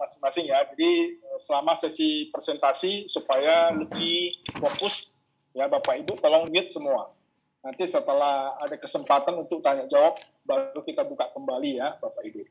masing-masing ya. Jadi selama sesi presentasi supaya lebih fokus ya Bapak Ibu, tolong mute semua. Nanti setelah ada kesempatan untuk tanya jawab baru kita buka kembali ya Bapak Ibu.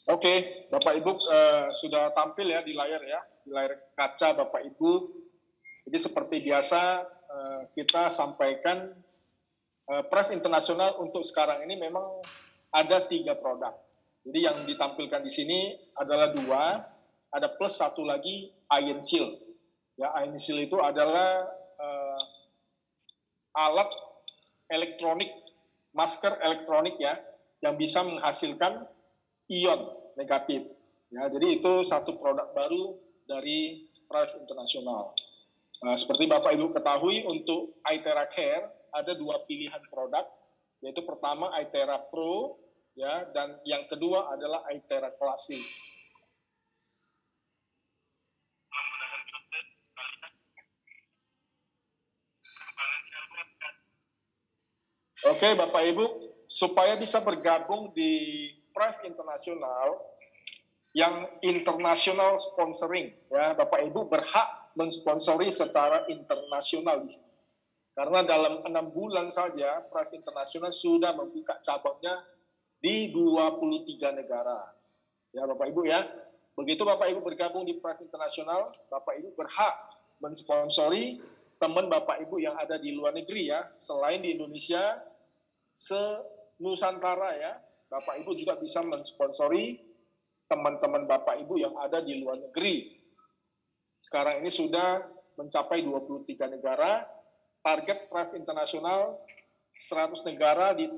Oke, Bapak Ibu sudah tampil ya di layar kaca Bapak Ibu. Jadi seperti biasa kita sampaikan PREF Internasional untuk sekarang ini memang ada 3 produk. Jadi yang ditampilkan di sini adalah 2, ada plus 1 lagi Ion Shield. Ya, Ion Shield itu adalah alat elektronik, masker elektronik ya, yang bisa menghasilkan ion negatif. Ya, jadi itu satu produk baru dari PREF Internasional. Seperti Bapak Ibu ketahui, untuk iTera Care ada 2 pilihan produk, yaitu pertama iTera Pro, ya, dan yang kedua adalah iTera Classic. Oke, Bapak Ibu, supaya bisa bergabung di PREF Internasional yang international sponsoring, ya Bapak Ibu berhak mensponsori secara internasional di sini. Karena dalam 6 bulan saja PREF Internasional sudah membuka cabangnya di 23 negara. Ya Bapak Ibu ya. Begitu Bapak Ibu bergabung di PREF Internasional, Bapak Ibu berhak mensponsori teman Bapak Ibu yang ada di luar negeri ya, selain di Indonesia, se-Nusantara ya. Bapak Ibu juga bisa mensponsori teman-teman Bapak Ibu yang ada di luar negeri. Sekarang ini sudah mencapai 23 negara, target PREF Internasional 100 negara di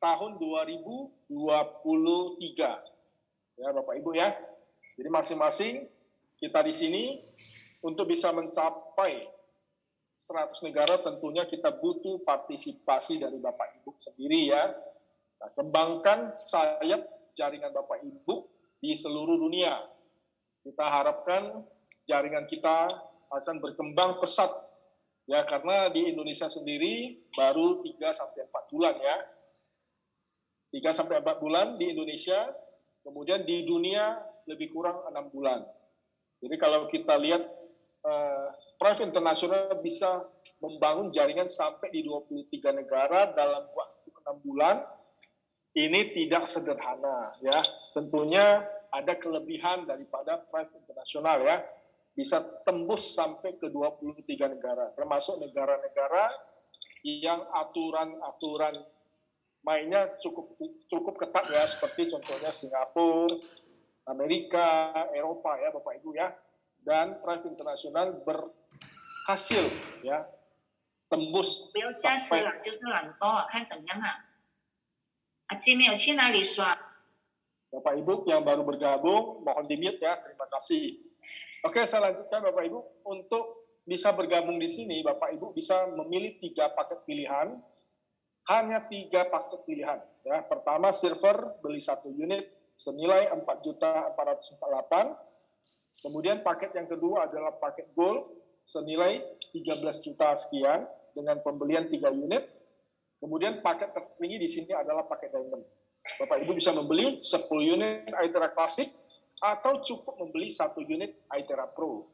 tahun 2023. Ya Bapak Ibu ya. Jadi masing-masing kita di sini untuk bisa mencapai 100 negara tentunya kita butuh partisipasi dari Bapak Ibu sendiri ya. Nah, kembangkan sayap jaringan Bapak Ibu di seluruh dunia. Kita harapkan jaringan kita akan berkembang pesat ya, karena di Indonesia sendiri baru 3-4 bulan ya. 3-4 bulan di Indonesia, kemudian di dunia lebih kurang 6 bulan. Jadi kalau kita lihat PREF Internasional bisa membangun jaringan sampai di 23 negara dalam waktu 6 bulan, ini tidak sederhana ya. Tentunya ada kelebihan daripada PREF Internasional ya. Bisa tembus sampai ke 23 negara, termasuk negara-negara yang aturan-aturan mainnya cukup ketat ya, seperti contohnya Singapura, Amerika, Eropa ya Bapak Ibu ya. Dan PREF Internasional berhasil ya tembus sampai Bapak Ibu yang baru bergabung, mohon di-mute ya, terima kasih. Oke, saya lanjutkan Bapak Ibu. Untuk bisa bergabung di sini, Bapak Ibu bisa memilih 3 paket pilihan, hanya 3 paket pilihan. Ya. Pertama, server beli 1 unit senilai 4.448. Kemudian paket yang kedua adalah paket Gold senilai 13 juta sekian dengan pembelian 3 unit. Kemudian paket tertinggi di sini adalah paket Diamond. Bapak Ibu bisa membeli 10 unit iTera Classic atau cukup membeli 1 unit iTera Pro.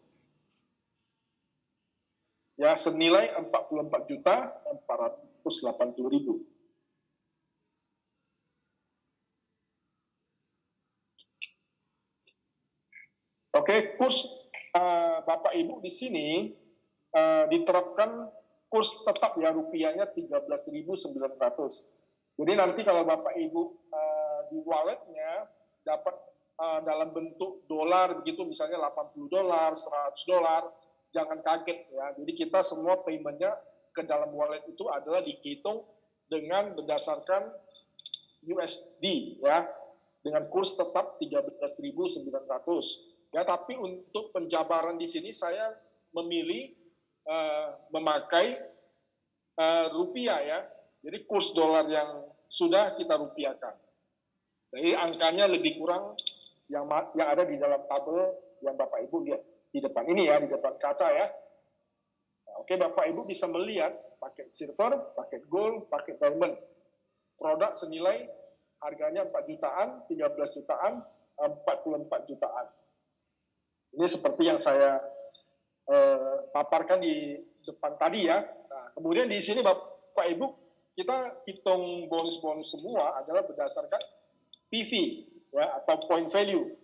Ya, senilai 44.480.000. Oke, kurs Bapak Ibu di sini diterapkan kurs tetap ya, rupiahnya 13.900. Jadi nanti kalau Bapak Ibu di walletnya dapat dalam bentuk dolar begitu, misalnya $80, $100, jangan kaget ya. Jadi kita semua paymentnya ke dalam wallet itu adalah dihitung dengan berdasarkan USD ya. dengan kurs tetap 13.900. Ya, tapi untuk penjabaran di sini saya memilih memakai rupiah ya. Jadi kurs dolar yang sudah kita rupiahkan. Jadi angkanya lebih kurang yang ada di dalam tabel yang Bapak Ibu lihat di depan ini ya, di depan kaca ya. Nah, oke, Bapak Ibu bisa melihat paket silver, paket gold, paket diamond. Produk senilai harganya 4 jutaan, 13 jutaan, 44 jutaan. Ini seperti yang saya paparkan di depan tadi ya. Nah, kemudian di sini Bapak Ibu, kita hitung bonus-bonus semua adalah berdasarkan PV ya, atau point value.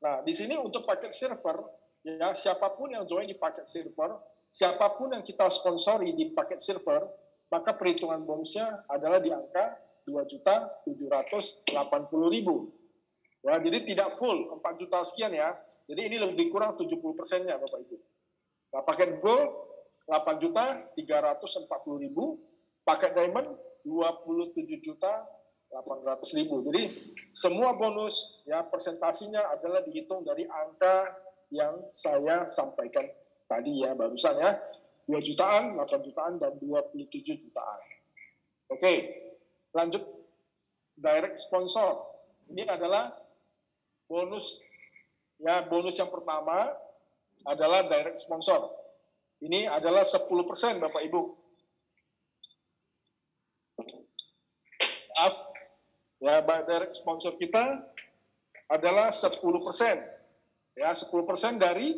Nah, di sini untuk paket silver, ya siapapun yang join di paket silver, siapapun yang kita sponsori di paket silver, maka perhitungan bonusnya adalah di angka 2.780.000. Ya, jadi tidak full 4 juta sekian ya. Jadi ini lebih kurang 70%-nya Bapak Ibu. Nah, paket gold 8.340.000, paket diamond 27.800.000. Jadi semua bonus ya persentasinya adalah dihitung dari angka yang saya sampaikan tadi ya barusan ya. 2 jutaan, 8 jutaan, dan 27 jutaan. Oke, lanjut direct sponsor. Ini adalah bonus ya, bonus yang pertama adalah direct sponsor. Ini adalah 10% Bapak Ibu. Maaf, ya direct sponsor kita adalah 10%. Ya, 10% dari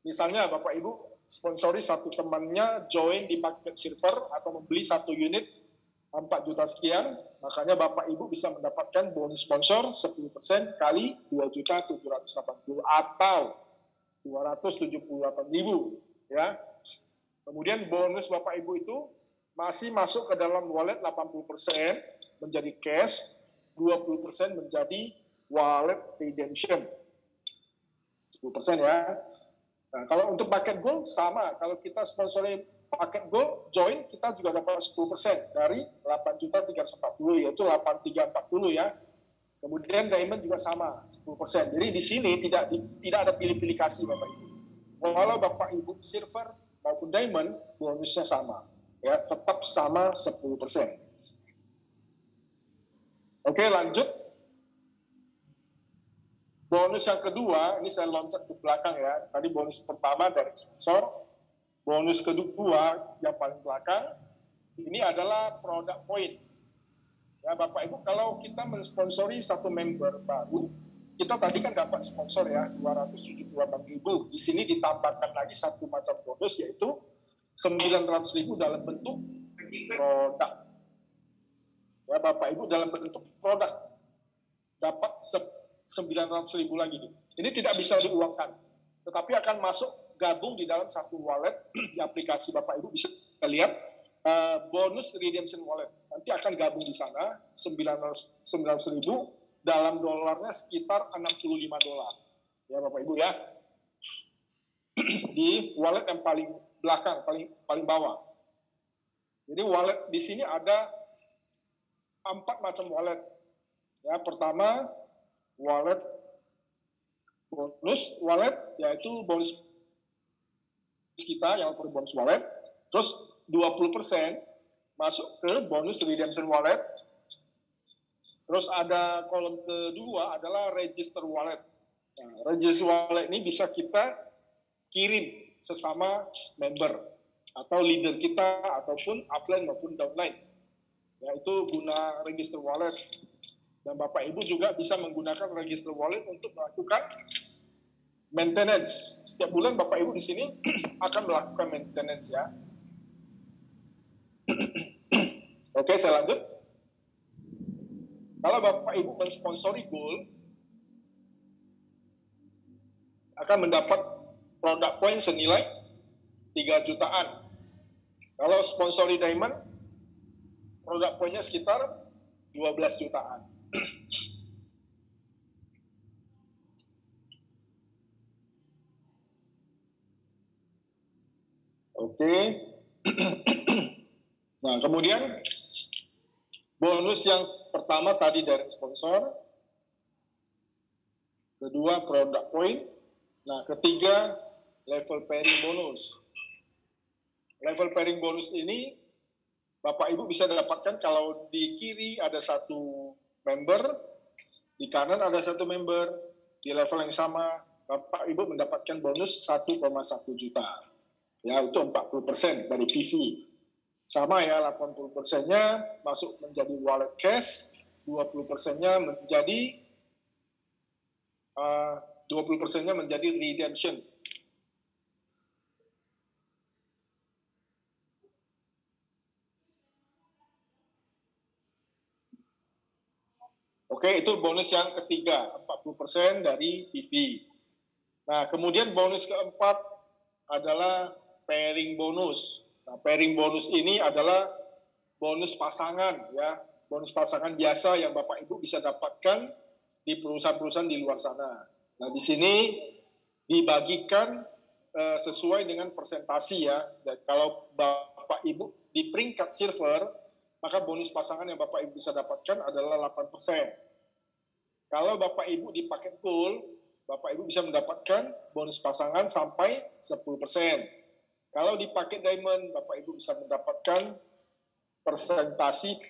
misalnya Bapak Ibu sponsori satu temannya join di paket silver atau membeli satu unit 4 juta sekian, makanya Bapak Ibu bisa mendapatkan bonus sponsor 10% kali 2.780.000 atau 278.000 ya. Kemudian bonus Bapak Ibu itu masih masuk ke dalam wallet 80% menjadi cash, 20% menjadi wallet redemption. 10% ya. Nah, kalau untuk paket gold sama, kalau kita sponsori paket gold join, kita juga dapat 10% dari 8.340.000, yaitu 8.340 ya. Kemudian diamond juga sama 10%. Jadi di sini tidak ada pilih-pilih kasih Bapak Ibu. Walau Bapak Ibu silver maupun diamond bonusnya sama, ya tetap sama 10%. Oke, lanjut. Bonus yang kedua, ini saya loncat ke belakang ya. Tadi bonus pertama dari sponsor. Bonus kedua yang paling belakang, ini adalah produk point. Ya Bapak Ibu, kalau kita mensponsori satu member baru, kita tadi kan dapat sponsor ya, 278.000. Di sini ditambahkan lagi satu macam bonus, yaitu 900.000 dalam bentuk produk. Ya Bapak Ibu, dalam bentuk produk dapat 900.000 lagi. Ini tidak bisa diuangkan, tetapi akan masuk gabung di dalam satu wallet di aplikasi Bapak Ibu bisa lihat bonus redemption wallet. Nanti akan gabung di sana 900.000 dalam dolarnya sekitar $65 ya Bapak Ibu ya. Di wallet yang paling belakang, paling bawah. Jadi wallet di sini ada 4 macam wallet. Ya, pertama wallet bonus wallet, yaitu bonus kita yang bonus wallet, terus 20% masuk ke bonus redemption wallet. Terus ada kolom kedua adalah register wallet. Nah, register wallet ini bisa kita kirim sesama member atau leader kita ataupun upline maupun downline. Yaitu guna register wallet. Dan Bapak Ibu juga bisa menggunakan register wallet untuk melakukan maintenance. Setiap bulan Bapak Ibu di sini akan melakukan maintenance ya. Oke, saya lanjut. Kalau Bapak Ibu mensponsori gold, akan mendapat produk poin senilai 3 jutaan. Kalau sponsori diamond, produk poinnya sekitar 12 jutaan. Oke. Nah, kemudian bonus yang pertama tadi dari sponsor, kedua product point, nah ketiga level pairing bonus. Level pairing bonus ini Bapak Ibu bisa dapatkan kalau di kiri ada satu member, di kanan ada satu member, di level yang sama Bapak Ibu mendapatkan bonus 1,1 juta. Ya, itu 40% dari PV. Sama ya, 80%-nya masuk menjadi wallet cash, 20%-nya menjadi 20%-nya menjadi redemption. Oke, itu bonus yang ketiga, 40% dari PV. Nah, kemudian bonus keempat adalah pairing bonus. Nah, pairing bonus ini adalah bonus pasangan, ya, bonus pasangan biasa yang Bapak Ibu bisa dapatkan di perusahaan-perusahaan di luar sana. Nah, di sini dibagikan sesuai dengan persentasi ya. Dan kalau Bapak Ibu di peringkat silver, maka bonus pasangan yang Bapak Ibu bisa dapatkan adalah 8%. Kalau Bapak Ibu di paket gold, Bapak Ibu bisa mendapatkan bonus pasangan sampai 10%. Kalau di paket diamond, Bapak Ibu bisa mendapatkan persentasi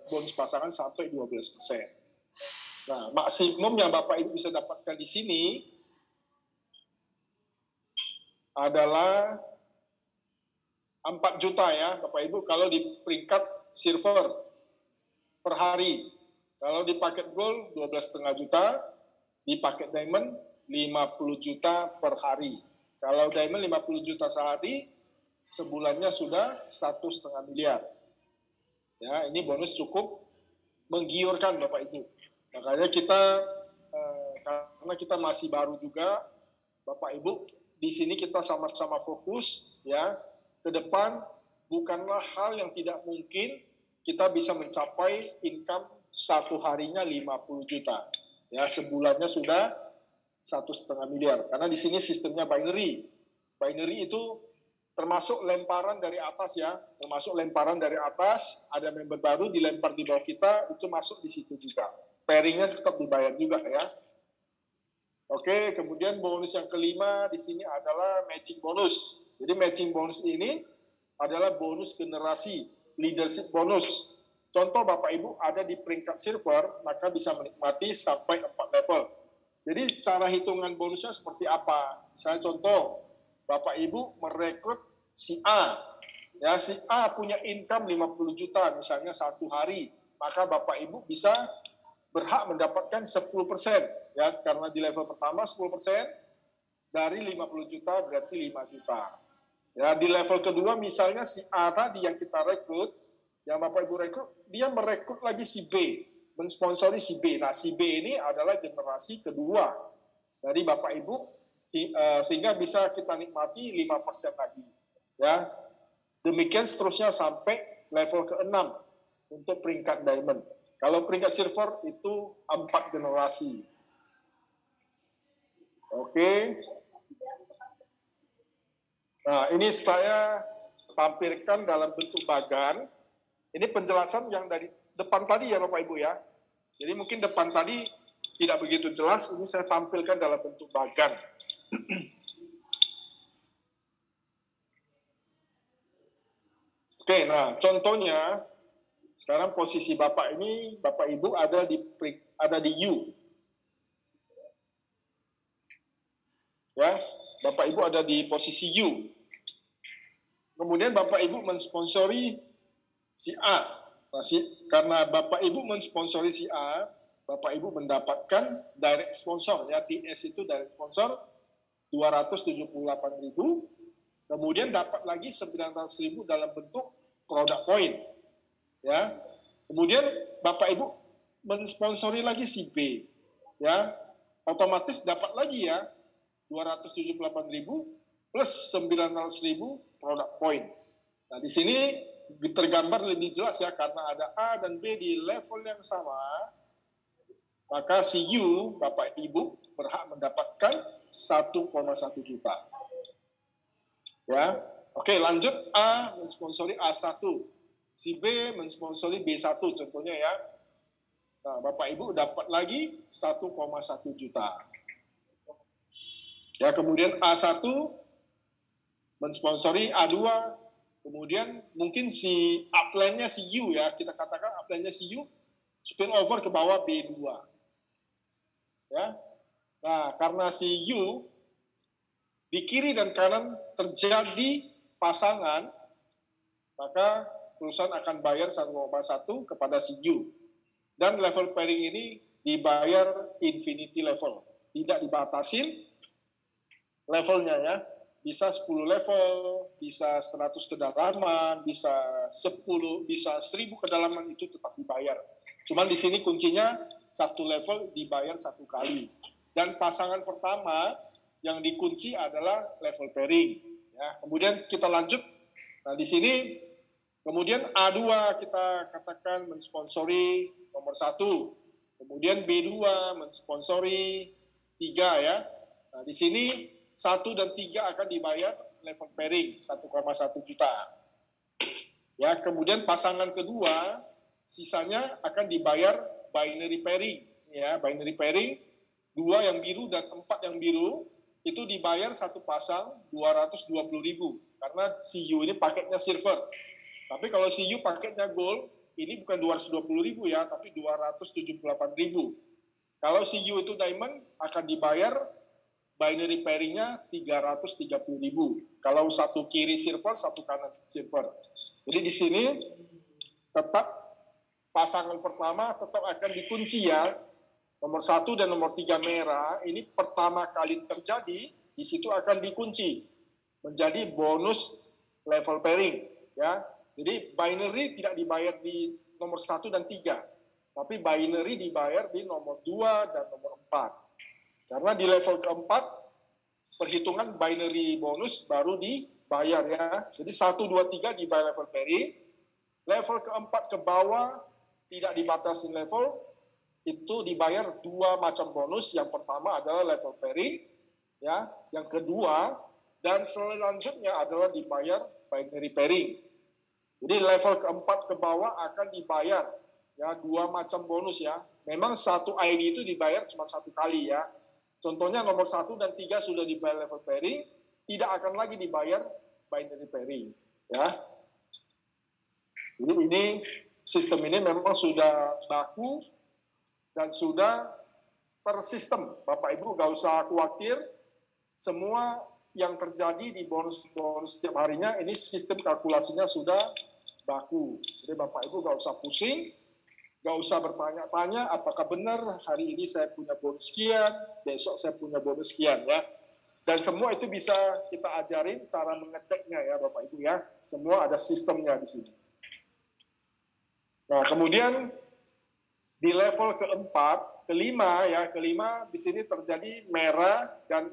bonus pasangan sampai 12%. Nah, maksimum yang Bapak Ibu bisa dapatkan di sini adalah 4 juta ya, Bapak Ibu, kalau di peringkat silver per hari. Kalau di paket gold 12,5 juta, di paket diamond 50 juta per hari. Kalau diamond 50 juta sehari, sebulannya sudah 1,5 miliar. Ya, ini bonus cukup menggiurkan Bapak Ibu. Makanya kita karena kita masih baru juga, Bapak Ibu, di sini kita sama-sama fokus ya. Ke depan bukanlah hal yang tidak mungkin kita bisa mencapai income satu harinya 50 juta. Ya, sebulannya sudah 1,5 miliar. Karena di sini sistemnya binary. Binary itu termasuk lemparan dari atas ya. Termasuk lemparan dari atas, ada member baru dilempar di bawah kita, itu masuk di situ juga. Pairingnya tetap dibayar juga ya. Oke, kemudian bonus yang kelima di sini adalah matching bonus. Jadi matching bonus ini adalah bonus generasi, leadership bonus. Contoh Bapak Ibu ada di peringkat silver, maka bisa menikmati sampai 4 level. Jadi cara hitungan bonusnya seperti apa? Misalnya contoh, Bapak Ibu merekrut si A. Ya, si A punya income 50 juta misalnya satu hari, maka Bapak Ibu bisa berhak mendapatkan 10%. Ya, karena di level pertama 10%, dari 50 juta berarti 5 juta. Ya, di level kedua misalnya si A tadi yang kita rekrut, yang Bapak Ibu rekrut, dia merekrut lagi si B, mensponsori si B. Nah, si B ini adalah generasi kedua dari Bapak Ibu, sehingga bisa kita nikmati 5% lagi. Ya, demikian seterusnya sampai level ke-6 untuk peringkat diamond. Kalau peringkat silver itu 4 generasi. Oke. Nah, ini saya tampilkan dalam bentuk bagan. Ini penjelasan yang dari depan tadi ya Bapak Ibu ya. Jadi mungkin depan tadi tidak begitu jelas, ini saya tampilkan dalam bentuk bagan. Oke, nah contohnya sekarang posisi Bapak ini, Bapak Ibu ada di U. Ya, Bapak Ibu ada di posisi U. Kemudian Bapak Ibu mensponsori si A. Nah, karena Bapak Ibu mensponsori si A, Bapak Ibu mendapatkan direct sponsor, ya, DS itu direct sponsor 278.000, kemudian dapat lagi 900.000 dalam bentuk product point. Ya. Kemudian Bapak Ibu mensponsori lagi si B. Ya. Otomatis dapat lagi ya 278.000 plus 900.000 product point. Nah, di sini tergambar lebih jelas ya, karena ada A dan B di level yang sama, maka si U, Bapak Ibu, berhak mendapatkan 1,1 juta. Ya, oke, lanjut. A mensponsori A1, si B mensponsori B1 contohnya ya. Nah, Bapak Ibu dapat lagi 1,1 juta. Ya, kemudian A1 mensponsori A2, kemudian mungkin si upline-nya si U ya, kita katakan upline-nya si U spill over ke bawah B2. Ya. Nah, karena si U di kiri dan kanan terjadi pasangan, maka perusahaan akan bayar 1,1 kepada si U. Dan level pairing ini dibayar infinity level, tidak dibatasin levelnya ya. Bisa 10 level, bisa 100 kedalaman, bisa 10, bisa 1000 kedalaman, itu tetap dibayar. Cuman di sini kuncinya satu level dibayar satu kali. Dan pasangan pertama yang dikunci adalah level pairing. Ya. Kemudian kita lanjut. Nah di sini kemudian A2 kita katakan mensponsori nomor 1. Kemudian B2 mensponsori 3 ya. Nah di sini 1 dan 3 akan dibayar level pairing 1,1 juta. Ya, kemudian pasangan kedua sisanya akan dibayar binary pairing ya, binary pairing 2 yang biru dan 4 yang biru itu dibayar satu pasang 220.000 karena CU ini paketnya silver. Tapi kalau CU paketnya gold ini bukan 220.000 ya, tapi 278.000. Kalau CU itu diamond akan dibayar binary pairing-nya 330.000. Kalau satu kiri silver, satu kanan silver. Jadi di sini tetap pasangan pertama tetap akan dikunci ya. Nomor 1 dan nomor 3 merah ini pertama kali terjadi, di situ akan dikunci menjadi bonus level pairing ya. Jadi binary tidak dibayar di nomor 1 dan 3, tapi binary dibayar di nomor 2 dan nomor 4. Karena di level keempat, perhitungan binary bonus baru dibayar ya. Jadi 1, 2, 3 dibayar level pairing. Level keempat ke bawah tidak dibatasi level, itu dibayar 2 macam bonus. Yang pertama adalah level pairing, ya. Yang kedua, dan selanjutnya adalah dibayar binary pairing. Jadi level keempat ke bawah akan dibayar ya 2 macam bonus ya. Memang satu ID itu dibayar cuma 1 kali ya. Contohnya nomor 1 dan 3 sudah dibayar level pairing, tidak akan lagi dibayar binary pairing. Ya. Jadi ini sistem ini memang sudah baku dan sudah tersistem. Bapak Ibu nggak usah khawatir, semua yang terjadi di bonus-bonus setiap harinya ini sistem kalkulasinya sudah baku. Jadi Bapak Ibu nggak usah pusing, nggak usah bertanya-tanya apakah benar hari ini saya punya bonus sekian, besok saya punya bonus sekian ya. Dan semua itu bisa kita ajarin cara mengeceknya ya Bapak Ibu ya. Semua ada sistemnya di sini. Nah kemudian di level keempat, kelima di sini terjadi merah dan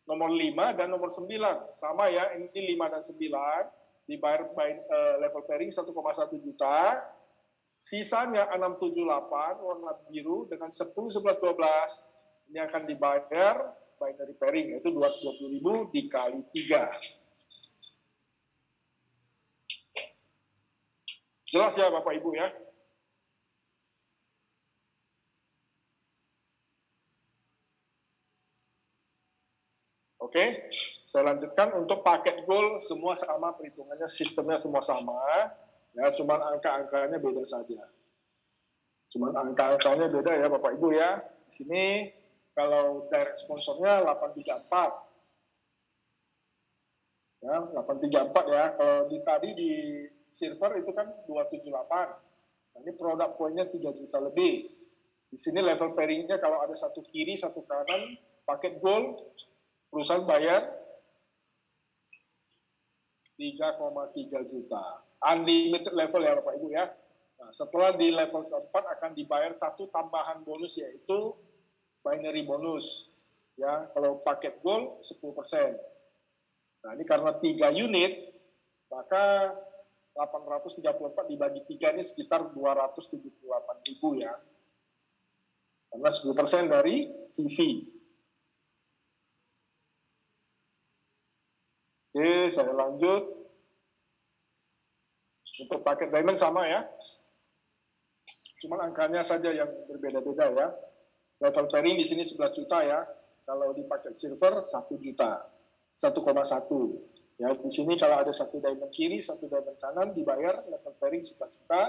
nomor 5 dan nomor 9. Sama ya, ini 5 dan 9 dibayar level pairing 1,1 juta. Sisanya 678 warna biru dengan 10, 11, 12 ini akan dibayar binary pairing yaitu 220.000 dikali 3. Jelas ya Bapak Ibu ya? Oke, saya lanjutkan untuk paket gold semua sama perhitungannya, sistemnya semua sama. Ya, cuma angka-angkanya beda saja. Cuma angka-angkanya beda ya Bapak Ibu ya. Di sini kalau direct sponsornya 834. Ya, 834 ya. Kalau tadi di silver itu kan 278. Nah, ini produk poinnya 3 juta lebih. Di sini level pairingnya kalau ada satu kiri, satu kanan, paket gold, perusahaan bayar 3,3 juta. Unlimited level ya Bapak Ibu ya. Nah, setelah di level keempat akan dibayar satu tambahan bonus yaitu binary bonus. Ya, kalau paket gold 10%. Nah, ini karena 3 unit, maka 834 dibagi 3 ini sekitar 278.000 ya. Karena 10% dari TV. Oke, saya lanjut. Untuk paket diamond sama ya. Cuman angkanya saja yang berbeda-beda ya. Level pairing di sini 11 juta ya. Kalau di paket silver 1 juta, 1,1. Ya, di sini kalau ada satu diamond kiri, satu diamond kanan dibayar level pairing 11 juta.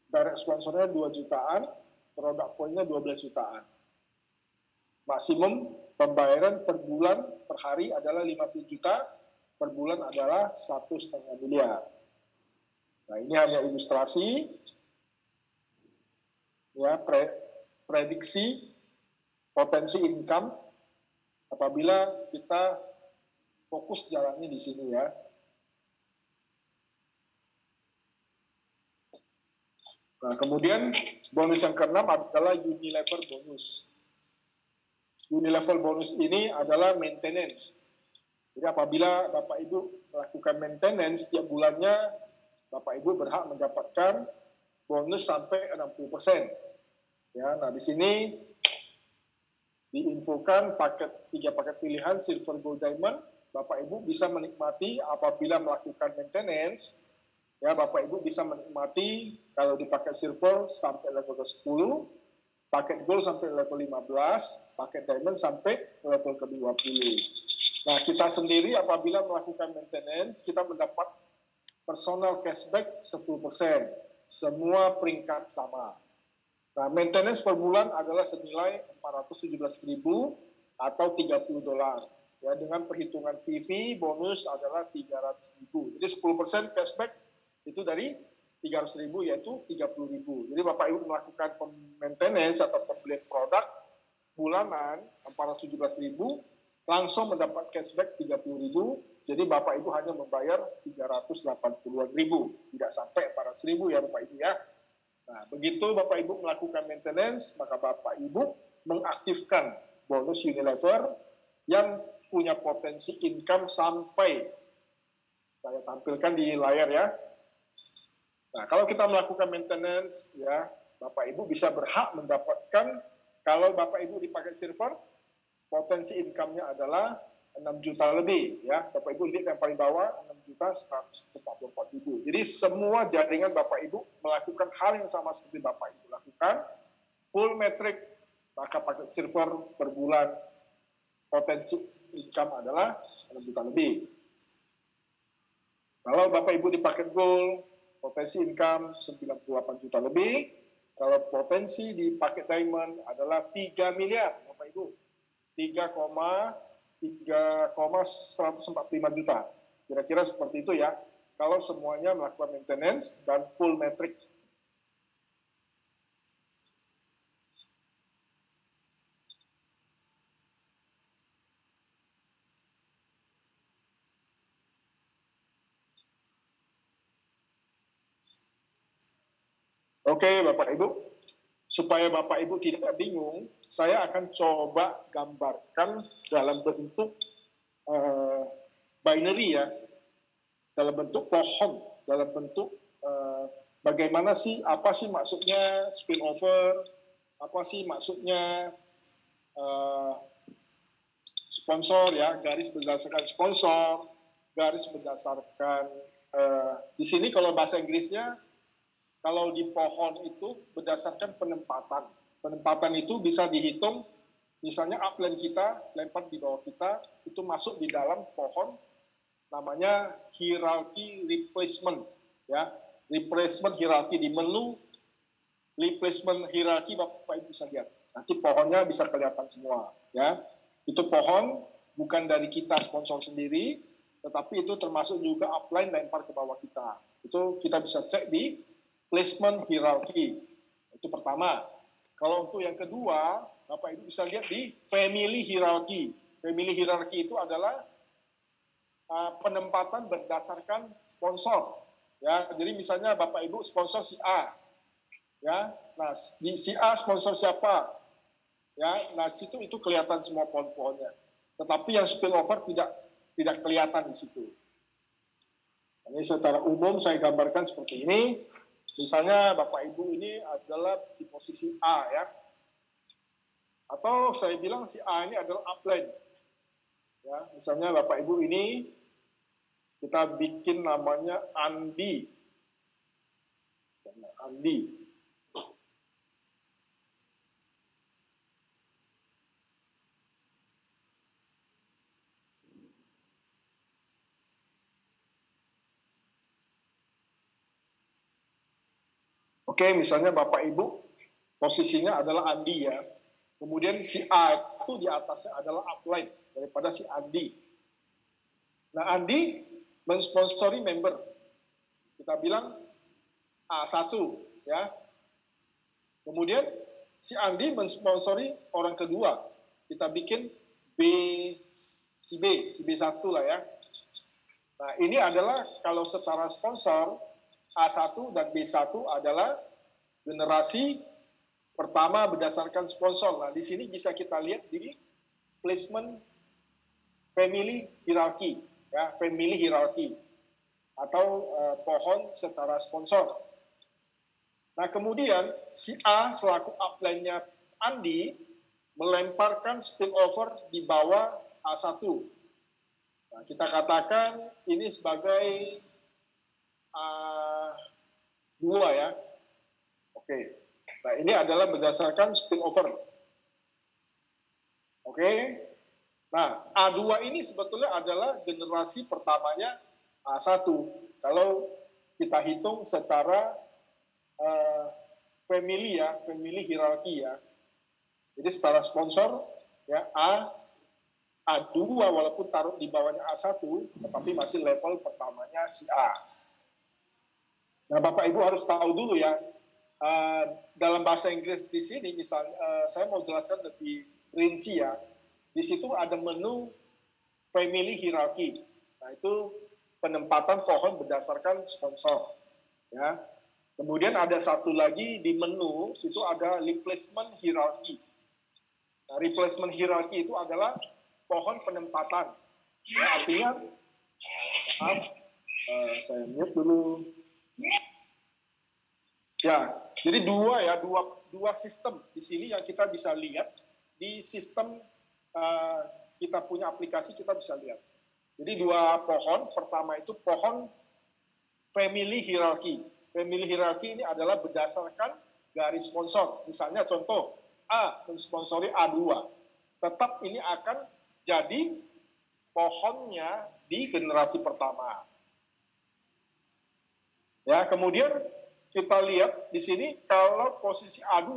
Direct sponsornya 2 jutaan, produk poinnya 12 jutaan. Maksimum pembayaran per bulan per hari adalah 50 juta, per bulan adalah 1,5 miliar. Nah, ini hanya ilustrasi ya, prediksi potensi income apabila kita fokus jalannya di sini ya. Nah, kemudian bonus yang keenam adalah unilever bonus. Unilever bonus ini adalah maintenance. Jadi apabila Bapak Ibu melakukan maintenance setiap bulannya, Bapak Ibu berhak mendapatkan bonus sampai 60%. Ya, nah di sini diinfokan tiga paket pilihan silver, gold, diamond. Bapak Ibu bisa menikmati apabila melakukan maintenance. Ya, Bapak Ibu bisa menikmati kalau di paket silver sampai level 10, paket gold sampai level 15, paket diamond sampai level ke-20. Nah, kita sendiri apabila melakukan maintenance, kita mendapat personal cashback 10%. Semua peringkat sama. Nah, maintenance per bulan adalah senilai 417.000 atau $30. Ya, dengan perhitungan PV, bonus adalah 300.000. Jadi 10% cashback itu dari 300.000 yaitu 30.000. Jadi Bapak Ibu melakukan maintenance atau pembelian produk bulanan 417.000 langsung mendapat cashback 30.000. Jadi Bapak Ibu hanya membayar 380.000, tidak sampai 400.000 ya Bapak Ibu ya. Nah, begitu Bapak Ibu melakukan maintenance, maka Bapak Ibu mengaktifkan bonus Unilever yang punya potensi income sampai, saya tampilkan di layar ya. Nah, kalau kita melakukan maintenance, ya Bapak Ibu bisa berhak mendapatkan, kalau Bapak Ibu di paket silver, potensi income-nya adalah 6 juta lebih. Ya, Bapak Ibu lihat yang paling bawah, 6.144.000. Jadi semua jaringan Bapak Ibu melakukan hal yang sama seperti Bapak Ibu lakukan, full metric, maka paket silver per bulan potensi income adalah 6 juta lebih. Kalau Bapak Ibu di paket gold, potensi income 98 juta lebih. Kalau potensi di paket diamond adalah 3 miliar, Bapak Ibu. 3,145 juta. Kira-kira seperti itu ya. Kalau semuanya melakukan maintenance dan full metric. Oke, Bapak Ibu, supaya Bapak Ibu tidak bingung, saya akan coba gambarkan dalam bentuk binary ya, dalam bentuk pohon, dalam bentuk bagaimana sih, apa sih maksudnya spillover, apa sih maksudnya sponsor ya, garis berdasarkan sponsor, garis berdasarkan di sini kalau bahasa Inggrisnya, kalau di pohon itu berdasarkan penempatan. Penempatan itu bisa dihitung, misalnya upline kita, lempar di bawah kita, itu masuk di dalam pohon, namanya hierarchy replacement. Ya, replacement hierarchy di menu, replacement hierarchy Bapak Ibu bisa lihat. Nanti pohonnya bisa kelihatan semua. Ya, itu pohon bukan dari kita sponsor sendiri, tetapi itu termasuk juga upline lempar ke bawah kita. Itu kita bisa cek di placement hierarchy. Itu pertama. Kalau untuk yang kedua, Bapak Ibu bisa lihat di family hierarchy. Family hierarchy itu adalah penempatan berdasarkan sponsor. Ya, jadi misalnya Bapak Ibu sponsor si A. Ya, nah di si A sponsor siapa? Ya, nah situ itu kelihatan semua pohon-pohonnya. Tetapi yang spillover tidak kelihatan di situ. Ini secara umum saya gambarkan seperti ini. Misalnya Bapak Ibu ini adalah di posisi A ya. Atau saya bilang si A ini adalah upline. Ya, misalnya Bapak Ibu ini kita bikin namanya Andi. Andi. Oke, misalnya Bapak Ibu posisinya adalah Andi ya. Kemudian si A itu di atasnya adalah upline daripada si Andi. Nah, Andi mensponsori member. Kita bilang A1 ya. Kemudian si Andi mensponsori orang kedua. Kita bikin si B1 lah ya. Nah, ini adalah kalau secara sponsor A1 dan B1 adalah generasi pertama berdasarkan sponsor. Nah, di sini bisa kita lihat di placement family hierarchy, ya, family hierarchy atau pohon secara sponsor. Nah, kemudian si A selaku upline-nya Andi melemparkan spillover di bawah A1. Nah, kita katakan ini sebagai A2 ya. Oke. Nah, ini adalah berdasarkan spillover. Oke. Nah, A2 ini sebetulnya adalah generasi pertamanya A1. Kalau kita hitung secara family ya, family hierarchy ya. Jadi secara sponsor ya A2 walaupun taruh di bawahnya A1, tetapi masih level pertamanya si A. Nah, Bapak Ibu harus tahu dulu ya, dalam bahasa Inggris di sini, misalnya, saya mau jelaskan lebih rinci ya. Di situ ada menu family hierarchy. Nah, itu penempatan pohon berdasarkan sponsor. Ya. Kemudian ada satu lagi di menu, itu ada replacement hierarchy. Nah, replacement hierarchy itu adalah pohon penempatan. Ya, artinya, maaf, saya mute dulu. Ya, jadi dua sistem di sini yang kita bisa lihat di sistem kita punya aplikasi kita bisa lihat. Jadi dua pohon, pertama itu pohon family hierarchy. Family hierarchy ini adalah berdasarkan garis sponsor. Misalnya contoh A mensponsori A2, tetap ini akan jadi pohonnya di generasi pertama. Ya, kemudian kita lihat di sini kalau posisi A2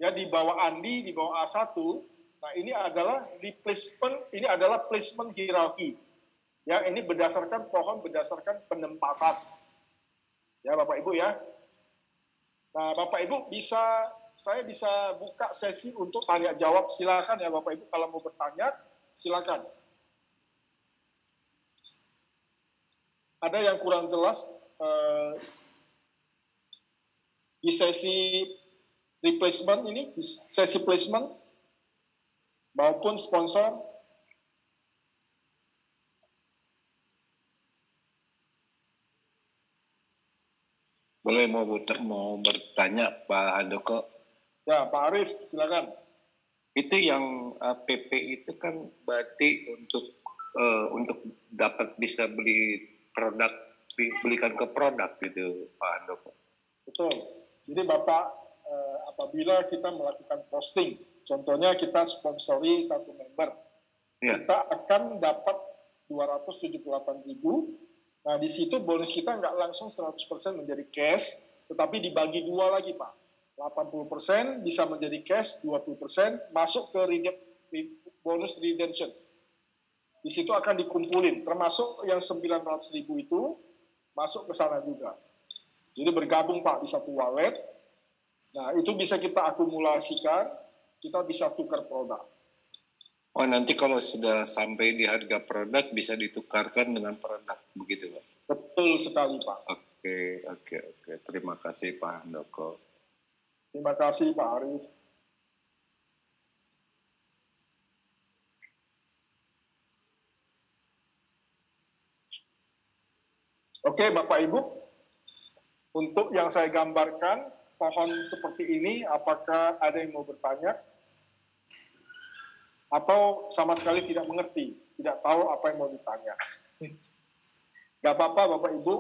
ya di bawah Andi, di bawah A1, nah ini adalah placement hierarchy. Ya, ini berdasarkan pohon berdasarkan penempatan. Ya, Bapak Ibu ya. Nah, Bapak Ibu saya bisa buka sesi untuk tanya jawab, silakan ya Bapak Ibu kalau mau bertanya, silakan. Ada yang kurang jelas di sesi replacement ini, di sesi placement maupun sponsor. Boleh mau bertanya Pak Handoko? Ya, Pak Arief, silakan. Itu yang PP itu kan berarti untuk dapat bisa beli produk, belikan ke produk gitu Pak Handoko. Betul. Jadi Bapak apabila kita melakukan posting, contohnya kita sponsori satu member, ya, kita akan dapat 278.000. Nah, di situ bonus kita nggak langsung 100% menjadi cash, tetapi dibagi dua lagi, Pak. 80% bisa menjadi cash, 20% masuk ke bonus redemption. Di situ akan dikumpulin, termasuk yang 900.000 itu masuk ke sana juga. Jadi bergabung Pak di satu wallet. Nah, itu bisa kita akumulasikan, kita bisa tukar produk. Oh, nanti kalau sudah sampai di harga produk bisa ditukarkan dengan produk, begitu Pak? Betul sekali Pak. Oke. Terima kasih Pak Handoko. Terima kasih Pak Arief. Oke Bapak Ibu, untuk yang saya gambarkan, pohon seperti ini, apakah ada yang mau bertanya? Atau sama sekali tidak mengerti, tidak tahu apa yang mau ditanya? Gak apa-apa Bapak Ibu,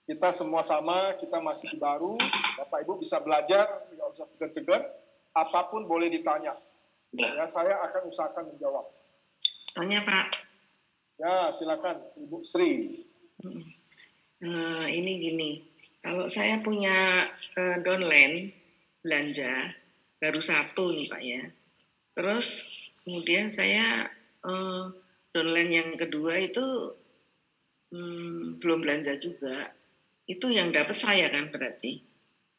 kita semua sama, kita masih baru, Bapak Ibu bisa belajar, tidak usah segan-segan, apapun boleh ditanya. Ya, saya akan usahakan menjawab. Tanya Pak. Ya, silakan Ibu Sri. Ini gini, Kalau saya punya downline belanja baru 1 nih Pak ya. Terus kemudian saya downline yang kedua itu belum belanja juga. Itu yang dapat saya kan berarti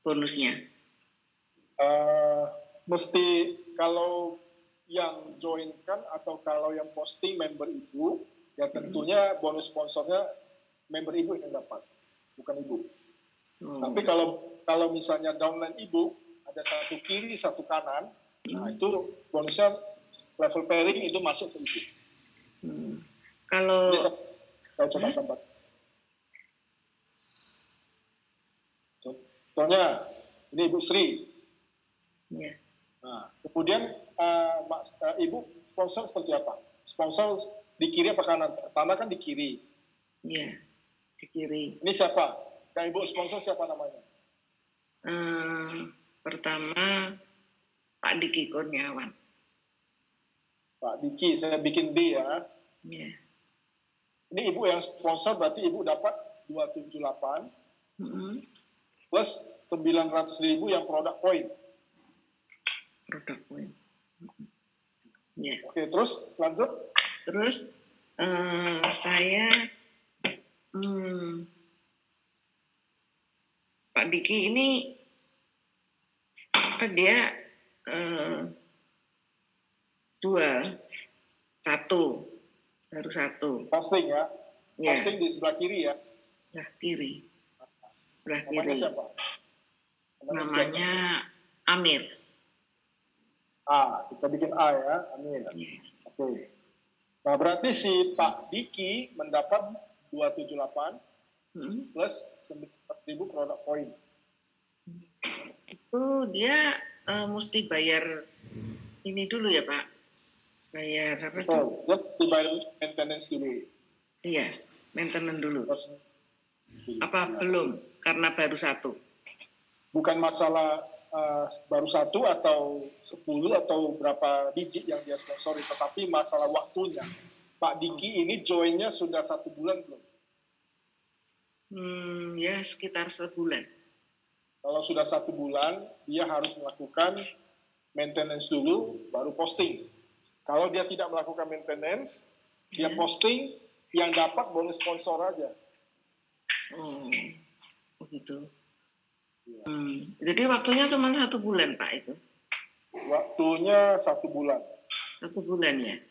bonusnya. Mesti kalau yang join kan atau kalau yang posting member ibu, ya tentunya bonus sponsornya member ibu yang dapat, bukan ibu. Tapi kalau misalnya downline ibu ada satu kiri satu kanan, nah itu bonusnya level pairing itu masuk ke ibu. Kalau saya coba tambah. Contohnya ini Ibu Sri. Ya. Nah, kemudian ibu sponsor seperti apa? Sponsor di kiri apa kanan? Pertama kan di kiri. Iya, di kiri. Ini siapa? Yang ibu sponsor siapa namanya? Pertama Pak Diki Kurniawan. Pak Diki, saya bikin D ya. Iya. Ini ibu yang sponsor berarti ibu dapat 278 plus 900.000 yang produk poin. Produk poin. Ya. Oke, terus lanjut. Terus saya Pak Diki ini dia baru satu. Posting ya. Ya. Posting di sebelah kiri ya. Sebelah kiri. Namanya siapa? Namanya Amir. Kita bikin A ya, Amir. Ya. Oke. Nah, berarti si Pak Diki mendapat 278 plus 900.000 produk poin. Itu dia mesti bayar ini dulu ya Pak? Bayar apa itu? Dia dibayar maintenance dulu. Iya, maintenance dulu. Apa Ya. belum? Karena baru 1. Bukan masalah baru 1 atau 10 atau berapa biji yang dia sponsori, tetapi masalah waktunya. Pak Diki ini joinnya sudah 1 bulan belum? Ya sekitar sebulan. Kalau sudah 1 bulan, dia harus melakukan maintenance dulu, baru posting. Kalau dia tidak melakukan maintenance, dia posting, yang dapat bonus sponsor aja. Begitu. Jadi waktunya cuma 1 bulan Pak itu? Waktunya 1 bulan. 1 bulan ya?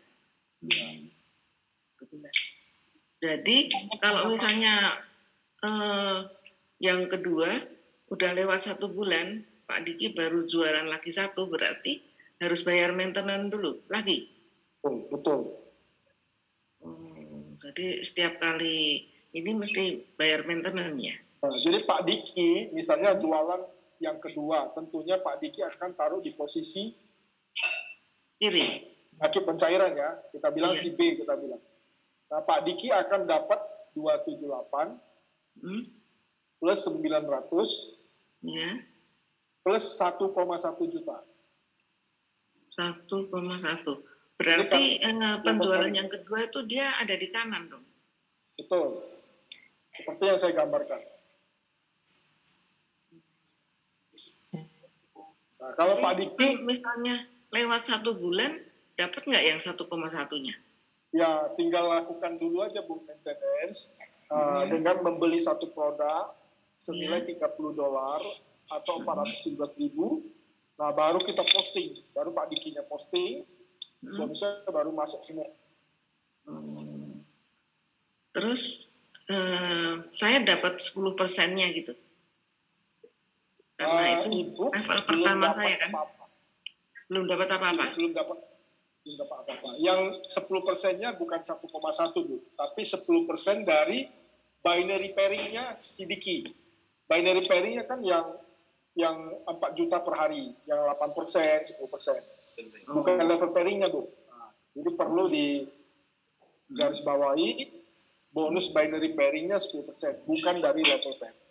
1 bulan. Jadi kalau misalnya yang kedua udah lewat 1 bulan, Pak Diki baru jualan lagi 1, berarti harus bayar maintenance dulu lagi? Betul. Jadi setiap kali ini mesti bayar maintenance ya? Nah, jadi Pak Diki misalnya jualan yang kedua, tentunya Pak Diki akan taruh di posisi kiri. Pakai pencairan ya, kita bilang si B kita bilang. Nah, Pak Diki akan dapat 278 plus 900 plus 1,1 juta. 1,1. Berarti penjualan yang kedua itu dia ada di kanan dong? Betul. Seperti yang saya gambarkan. Nah, kalau Pak Diki misalnya lewat 1 bulan, dapat nggak yang 1,1-nya? Ya, tinggal lakukan dulu aja Bu maintenance dengan membeli 1 produk senilai $30 atau 417.000. Nah, baru kita posting, baru Pak Dikinya posting, bonusnya baru masuk semua. Terus saya dapat 10%-nya gitu. Karena itu level pertama saya kan. Belum dapat apa-apa. Belum dapat apa-apa. Yang 10%-nya bukan 1,1 Bu, tapi 10% dari binary pairing-nya si Diki. Binary pairing-nya kan yang 4 juta per hari, yang 8%, 10%. Bukan level pairing-nya Bu. Nah, jadi perlu di garis bawahi bonus binary pairing-nya 10%, bukan dari level pairing.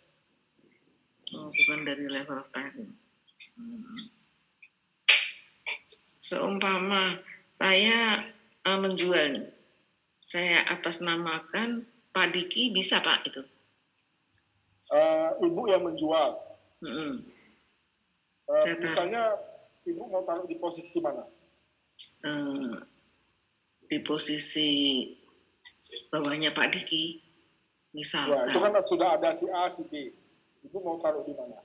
Bukan dari level pairing. Seumpama saya menjual nih, saya atasnamakan Pak Diki, bisa Pak itu? Ibu yang menjual. Misalnya Ibu mau taruh di posisi mana? Di posisi bawahnya Pak Diki, misalkan. Ya, itu kan sudah ada si A, si B. Ibu mau taruh di mana?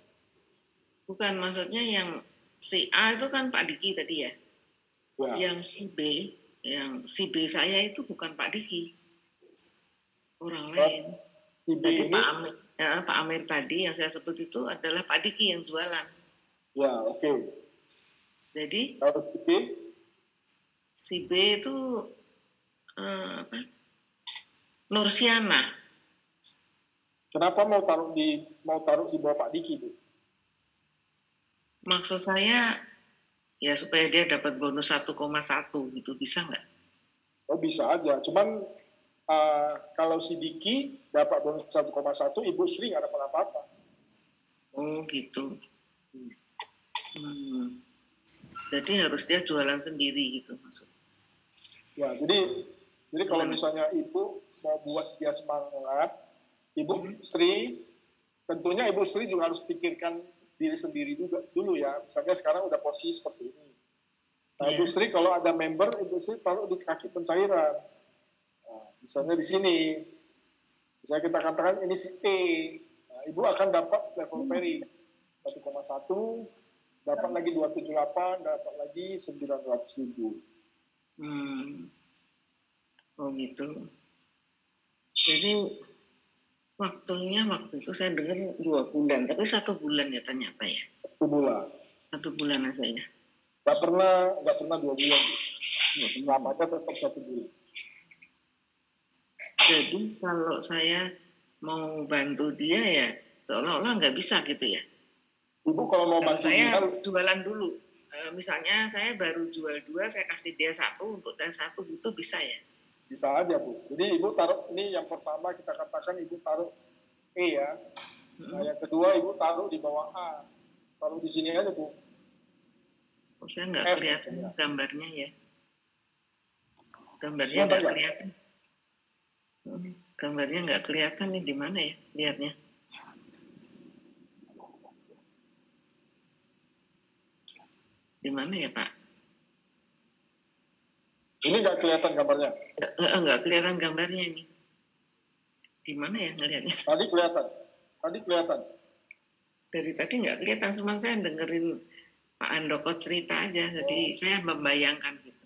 Bukan, maksudnya yang si A itu kan Pak Diki tadi ya. Yang si B saya itu bukan Pak Diki, orang lain. Jadi Pak Amir tadi yang saya sebut itu adalah Pak Diki yang jualan. Ya, oke. Jadi si B itu Nursiana. Kenapa mau taruh di bawah Pak Diki, Bu? Maksud saya ya supaya dia dapat bonus 1,1 gitu, bisa nggak? Oh, bisa aja. Cuman kalau si Diki dapat bonus 1,1, Ibu Sri nggak dapat apa-apa. Oh gitu. Jadi harus dia jualan sendiri gitu maksud. Ya, jadi kalau misalnya Ibu mau buat dia semangat, Ibu Sri, tentunya Ibu Sri juga harus pikirkan diri sendiri juga dulu ya. Misalnya sekarang udah posisi seperti ini. Nah, Ibu Sri kalau ada member, Ibu Sri taruh di kaki pencairan. Nah, misalnya di sini, misalnya kita katakan ini si E, nah, Ibu akan dapat level pairing 1,1, dapat lagi 278, dapat lagi 900.000. Oh gitu. Jadi waktu itu saya dengar 2 bulan, tapi 1 bulan ya ternyata ya. 1 bulan. 1 bulan aja ya. Nggak pernah 2 bulan. Lamanya tetap 1 bulan. Jadi kalau saya mau bantu dia ya seolah-olah nggak bisa gitu ya. Ibu kalau mau bantu saya jualan dulu. Misalnya saya baru jual 2, saya kasih dia 1 untuk saya 1 gitu bisa ya? Bisa aja, Bu. Jadi Ibu taruh, ini yang pertama kita katakan Ibu taruh E ya. Nah, yang kedua Ibu taruh di bawah A. Taruh di sini aja, Bu. Oh, saya nggak kelihatan gambarnya ya. Gambarnya nggak kelihatan. Gambarnya nggak kelihatan nih, di mana ya lihatnya? Di mana ya, Pak? Ini nggak kelihatan gambarnya? Nggak kelihatan gambarnya ini. Di mana ya ngelihatnya? Tadi kelihatan. Dari tadi nggak kelihatan, cuma saya dengerin Pak Andoko cerita aja, jadi saya membayangkan gitu.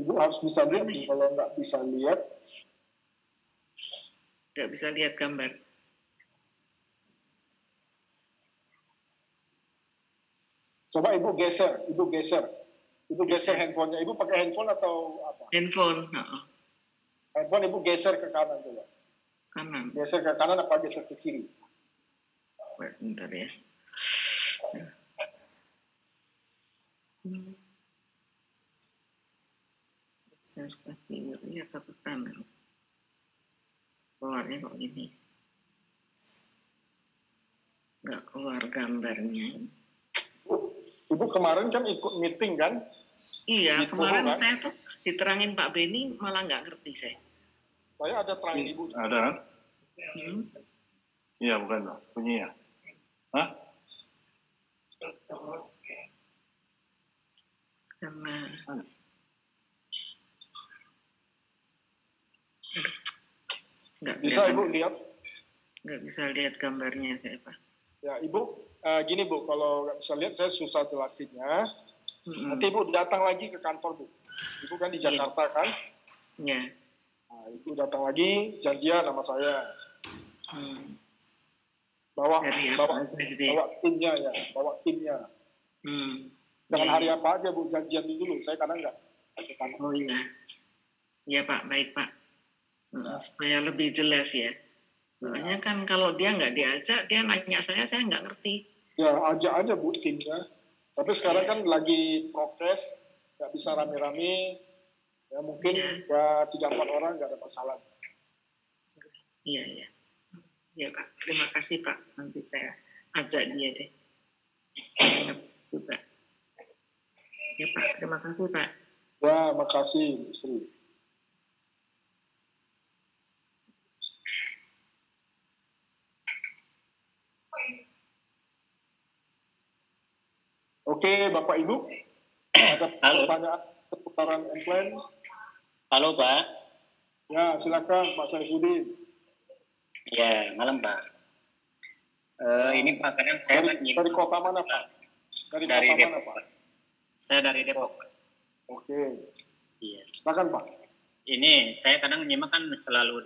Ibu harus bisa lihat, kalau nggak bisa lihat. Nggak bisa lihat gambar. Coba Ibu geser. Ibu geser handphonenya. Ibu pakai handphone atau apa? Handphone. Handphone Ibu geser ke kanan coba. Kanan. Geser ke kanan apa geser ke kiri? Bentar ya. Geser ke kiri atau ke kanan? Keluarnya kok gini. Nggak keluar gambarnya. Ibu kemarin kan ikut meeting kan? Iya, kemarin kan? Saya tuh diterangin Pak Beni malah nggak ngerti saya. Saya ada terangin Ibu. Ada? Iya, bukan loh. Punya ya? Hah? Karena nggak bisa Ibu lihat? Nggak bisa lihat gambarnya saya, Pak. Ya, Ibu, gini Bu, kalau nggak bisa lihat saya susah jelasinnya. Nanti Ibu datang lagi ke kantor, Bu. Ibu kan di Jakarta kan? Iya. Nah, Ibu datang lagi, janjian sama saya. Bawa timnya ya, bawa timnya. Dengan hari apa aja Bu, janjian dulu. Saya kadang nggak. Oh iya. Iya Pak, baik Pak. Supaya lebih jelas ya. Soalnya kan kalau dia nggak diajak, dia nanya saya nggak ngerti. Ya, ajak aja Bu timnya. Tapi sekarang kan lagi prokes, nggak bisa rame-rame. Ya mungkin ya 3-4 orang nggak ada masalah. Iya. Ya Pak, terima kasih Pak. Nanti saya ajak dia deh. Juga. Ya Pak, terima kasih Pak. Ya, makasih Bu Sri. Oke, Bapak Ibu, ada Halo. pertanyaan seputaran M-Plan? Halo Pak. Ya, silakan Pak Saifuddin. Ya, malam Pak. Ini Pak, kadang saya Dari kota mana Pak? Dari Dari kota mana Depok. Pak? Saya dari Depok Pak. Oke, Iya. silakan Pak. Ini saya kadang menyimak kan selalu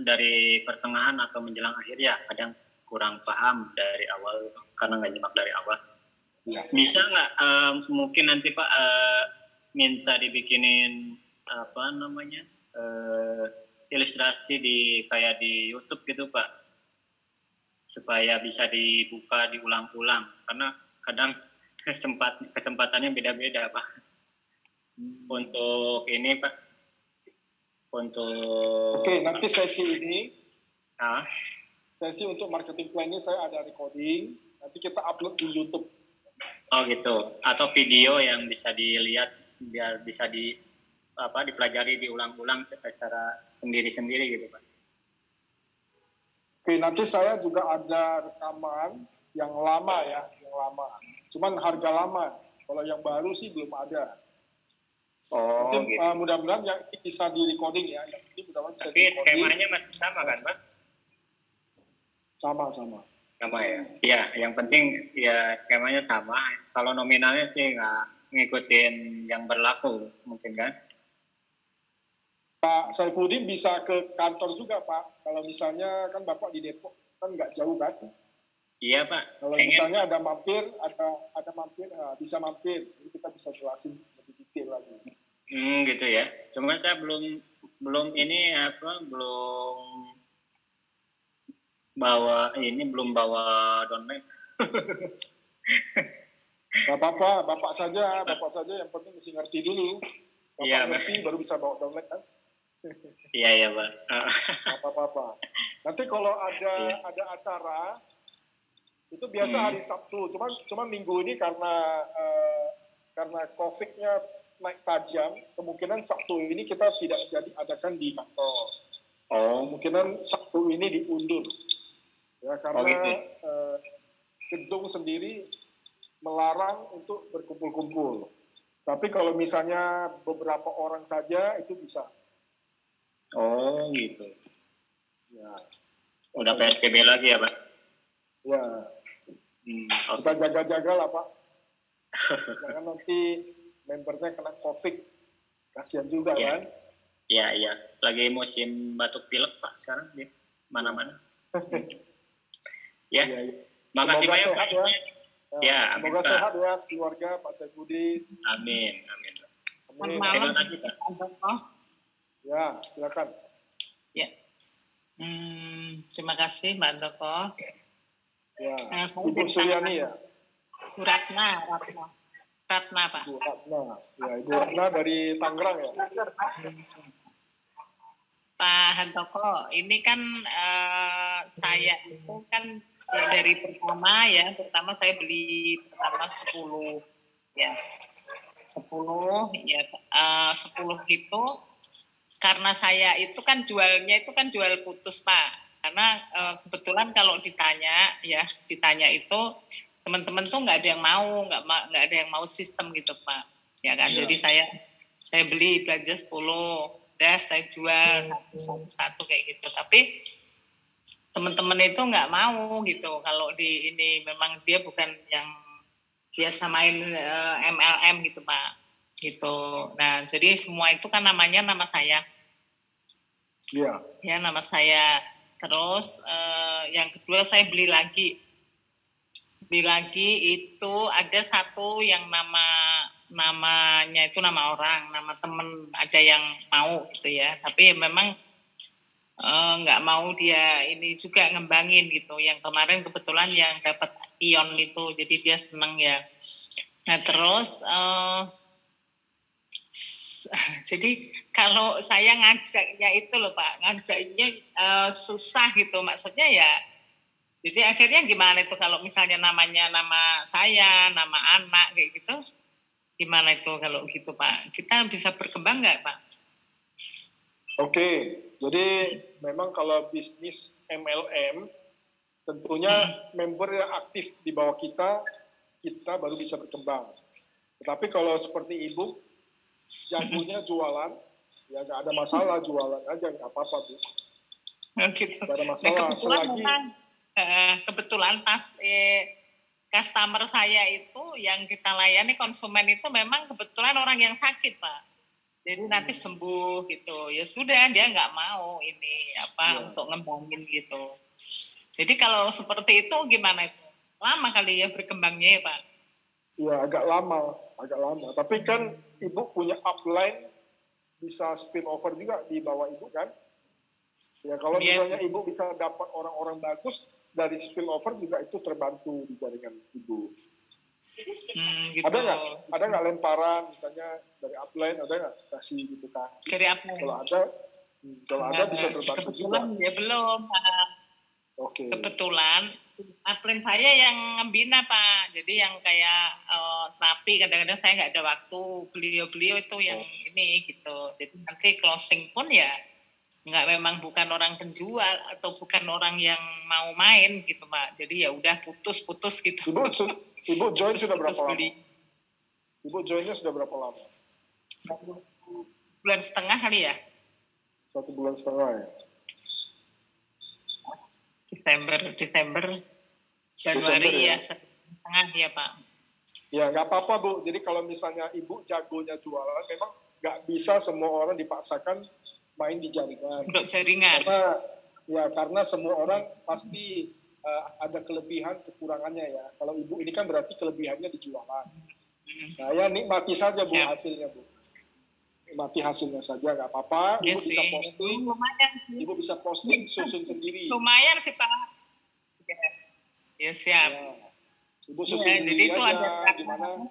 dari pertengahan atau menjelang akhir ya, kadang kurang paham dari awal karena nggak nyimak dari awal. Ya. Bisa nggak mungkin nanti Pak minta dibikinin apa namanya ilustrasi kayak di YouTube gitu Pak, supaya bisa dibuka diulang-ulang karena kadang kesempatannya beda-beda Pak. Untuk ini Pak, untuk Oke, nanti sesi ini, ah, sesi untuk marketing plan ini saya ada recording, nanti kita upload di YouTube. oh gitu, atau video yang bisa dilihat biar bisa dipelajari diulang-ulang secara sendiri-sendiri gitu Pak. Oke, nanti saya juga ada rekaman yang lama ya, yang lama. Cuman harga lama, kalau yang baru sih belum ada. Oh Nanti gitu. mudah-mudahan yang ini bisa di recording ya, yang ini mudah-mudahan bisa Tapi di recording. skemanya masih sama kan Pak? Sama-sama. Sama ya. Iya, yang penting ya skemanya sama. Kalau nominalnya sih nggak ngikutin yang berlaku mungkin kan? Pak Saifuddin bisa ke kantor juga Pak. Kalau misalnya kan Bapak di Depok kan nggak jauh kan. Iya Pak. Kalau misalnya ada mampir, bisa mampir. Jadi kita bisa jelasin lebih detail lagi. Gitu ya. Cuma saya belum bawa downline. Gak apa-apa, Bapak saja yang penting mesti ngerti dulu. Bapak Iya, ngerti baru bisa bawa download kan. Iya Pak. Apa-apa. Nanti kalau ada acara itu biasa hari Sabtu. Cuma minggu ini karena COVID-nya naik tajam, kemungkinan Sabtu ini kita tidak jadi adakan di kantor. Kemungkinan Sabtu ini diundur. Ya karena gitu. gedung sendiri melarang untuk berkumpul-kumpul. Tapi kalau misalnya beberapa orang saja itu bisa. Oh gitu. Ya. Udah PSBB lagi ya Pak? Ya. Kita jaga-jaga lah Pak. Jangan nanti membernya kena COVID. Kasihan juga ya. kan. Iya. Lagi musim batuk pilek Pak sekarang di mana-mana. Ya. Makasih banyak Pak. Ya, semoga amin, sehat ya keluarga Pak Saifuddin. Amin. Amin. Terima kasih Pak. Ya, silakan. Ya. Terima kasih Mbak Doko. Ya. Saya Ibu Suryani ya. Bu Ratna Pak. Ibu Ratna. Ya, Ibu Ratna dari Tangerang ya. Pak Handoko, ini kan saya itu kan dari pertama saya beli 10 ya. 10 itu karena saya itu kan jualnya itu kan jual putus Pak. Karena kebetulan kalau ditanya itu teman-teman tuh nggak ada yang mau sistem gitu Pak. Ya kan. Jadi saya beli belanja 10, udah saya jual satu kayak gitu. Tapi teman-teman itu nggak mau gitu. Kalau di ini memang dia bukan yang biasa main MLM gitu Pak. Gitu. Nah, jadi semua itu kan namanya nama saya. Iya. Ya, nama saya. Terus yang kedua saya beli lagi itu ada satu yang namanya itu nama orang, nama temen, ada yang mau gitu ya. Tapi memang nggak mau dia ini juga ngembangin gitu. Yang kemarin kebetulan yang dapat ion itu, jadi dia seneng ya. Nah terus jadi kalau saya ngajaknya itu loh Pak, ngajaknya susah gitu, maksudnya ya. Jadi akhirnya gimana itu kalau misalnya namanya nama saya, nama anak kayak gitu, gimana itu kalau gitu Pak? Kita bisa berkembang nggak Pak? Oke, jadi memang kalau bisnis MLM, tentunya member yang aktif di bawah kita kita baru bisa berkembang. Tetapi kalau seperti Ibu, jagonya jualan, ya nggak ada masalah, jualan aja, nggak apa-apa, Bu. Gitu. Nggak ada Nah, masalah. kebetulan Selagi, memang kebetulan pas customer saya itu yang kita layani konsumen itu memang kebetulan orang yang sakit, Pak. Jadi nanti sembuh gitu. Ya sudah, dia nggak mau ini untuk ngembangin gitu. Jadi kalau seperti itu gimana itu? Lama kali ya berkembangnya ya, Pak? ya agak lama. Tapi kan Ibu punya upline, bisa spin over juga di bawah Ibu kan? Ya kalau misalnya Ibu bisa dapat orang-orang bagus dari spill over juga itu terbantu di jaringan Ibu. Gitu. Ada nggak lemparan misalnya dari upline, ada nggak kasih gitu kan? Dari upline. Kalau ada bisa terbantu juga. Ya belum. Oke. Kebetulan upline saya yang membina, Pak. Jadi yang kayak terapi, kadang-kadang saya nggak ada waktu. Beliau itu yang ini gitu. Jadi nanti closing pun ya memang bukan orang penjual atau bukan orang yang mau main gitu, Pak. Jadi ya udah putus gitu. Ibu join sudah berapa lama? Beli. Ibu joinnya sudah berapa lama? 1,5 bulan kali ya. 1,5 bulan ya. Desember, Januari ya, 1,5 ya, Pak. Ya nggak apa-apa, Bu. Jadi kalau misalnya Ibu jagonya jualan, memang nggak bisa semua orang dipaksakan main di jaringan. Untuk jaringan. Karena semua orang pasti ada kelebihan kekurangannya ya. Kalau Ibu ini kan berarti kelebihannya di jualan. Nah ya nikmati saja Bu hasilnya, Bu. Nikmati hasilnya saja, nggak apa-apa. Ibu bisa posting. Lumayan sih. Ibu bisa posting susun sendiri. Lumayan sih, Pak. Ya siap. Ya. Ibu susun sendiri jadi itu aja ada gimana.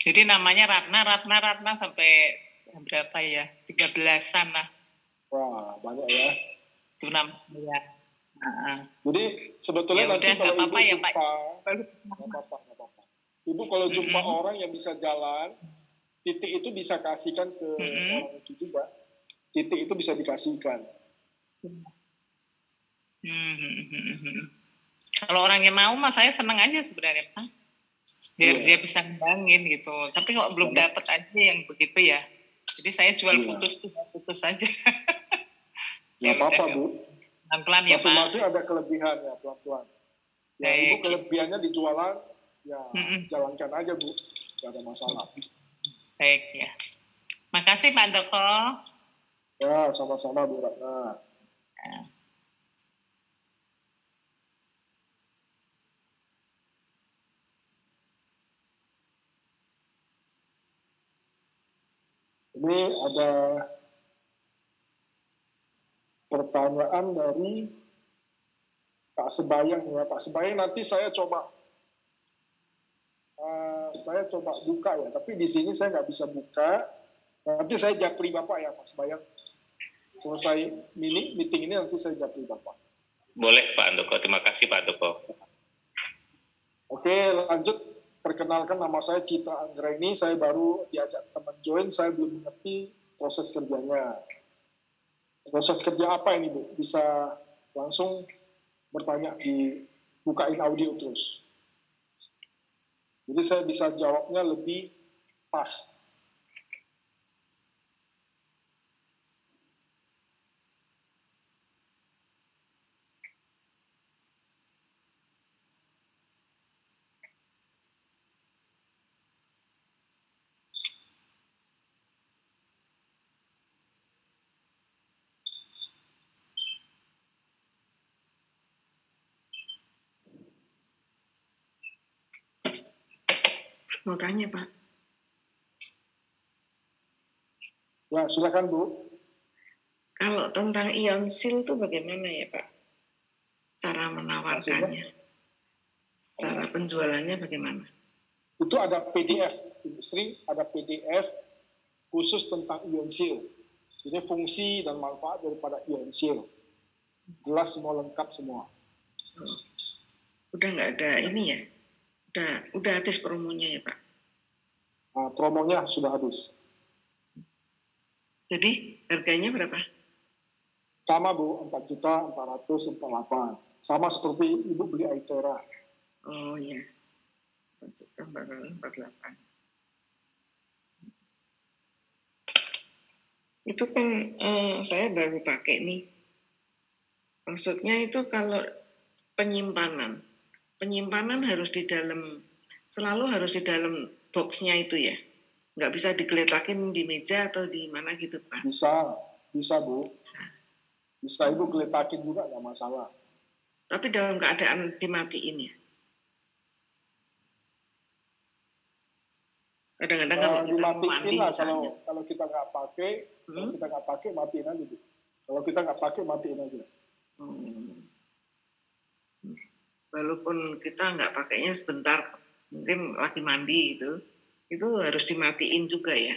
Jadi namanya Ratna sampai berapa ya? 13-an lah. Wah, banyak ya. Itu namanya. Jadi sebetulnya ya nanti udah, kalau apa-apa, Ibu ya, jumpa, nggak apa-apa. Ibu kalau jumpa orang yang bisa jalan, titik itu bisa kasihkan ke orang itu juga. Titik itu bisa dikasihkan. Kalau orangnya mau mah saya senang aja sebenarnya, Pak. Biar dia bisa ngembangin gitu. Tapi kok belum dapat aja yang begitu ya. Jadi saya jual putus aja. Nggak apa-apa, Bu. Pelan-pelan ya, Pak. Masing-masing ada kelebihan ya, pelan-pelan. Ya, Ibu kelebihannya di jualan, ya jalankan aja, Bu. Nggak ada masalah. Baik ya. Makasih Pak Doko. Ya, sama-sama Bu Ratna. Ini ada pertanyaan dari Pak Sebayang ya. Pak Sebayang nanti saya coba buka ya. Tapi di sini saya nggak bisa buka. Nanti saya japri Bapak ya Pak Sebayang. Selesai meeting ini nanti saya japri Bapak. Boleh Pak Andoko. Terima kasih Pak Andoko. Oke, lanjut. Perkenalkan, nama saya Citra Anggraini, saya baru diajak teman join, saya belum mengerti proses kerjanya. Proses kerja apa ini, Bu? Bisa langsung bertanya bukain audio terus. Jadi saya bisa jawabnya lebih pas. Mau tanya, Pak. Ya, silakan Bu. Kalau tentang ion sil itu bagaimana ya, Pak? Cara menawarkannya. Cara penjualannya bagaimana? Itu ada PDF, industri ada PDF khusus tentang ion sil. Jadi fungsi dan manfaat daripada ion sil. Jelas semua, lengkap semua. Udah nggak ada ini ya? Udah habis promonya ya, Pak? Nah, promonya sudah habis. Jadi harganya berapa? Sama Bu, 4.448.000. Sama seperti Ibu beli Aitera. Oh iya. Tambah 48. Itu kan saya baru pakai nih. Maksudnya itu kalau penyimpanan harus di dalam, selalu harus di dalam boxnya itu ya? Nggak bisa digeletakin di meja atau di mana gitu, Pak? Bisa Bu. Bisa Ibu geletakin juga, nggak masalah. Tapi dalam keadaan dimatiin ya? Kadang-kadang kalau kita mau mandi misalnya. Kalau kita nggak pakai, matiin aja Bu. Kalau kita nggak pakai, matiin aja. Walaupun kita nggak pakainya sebentar, mungkin lagi mandi itu harus dimatiin juga ya?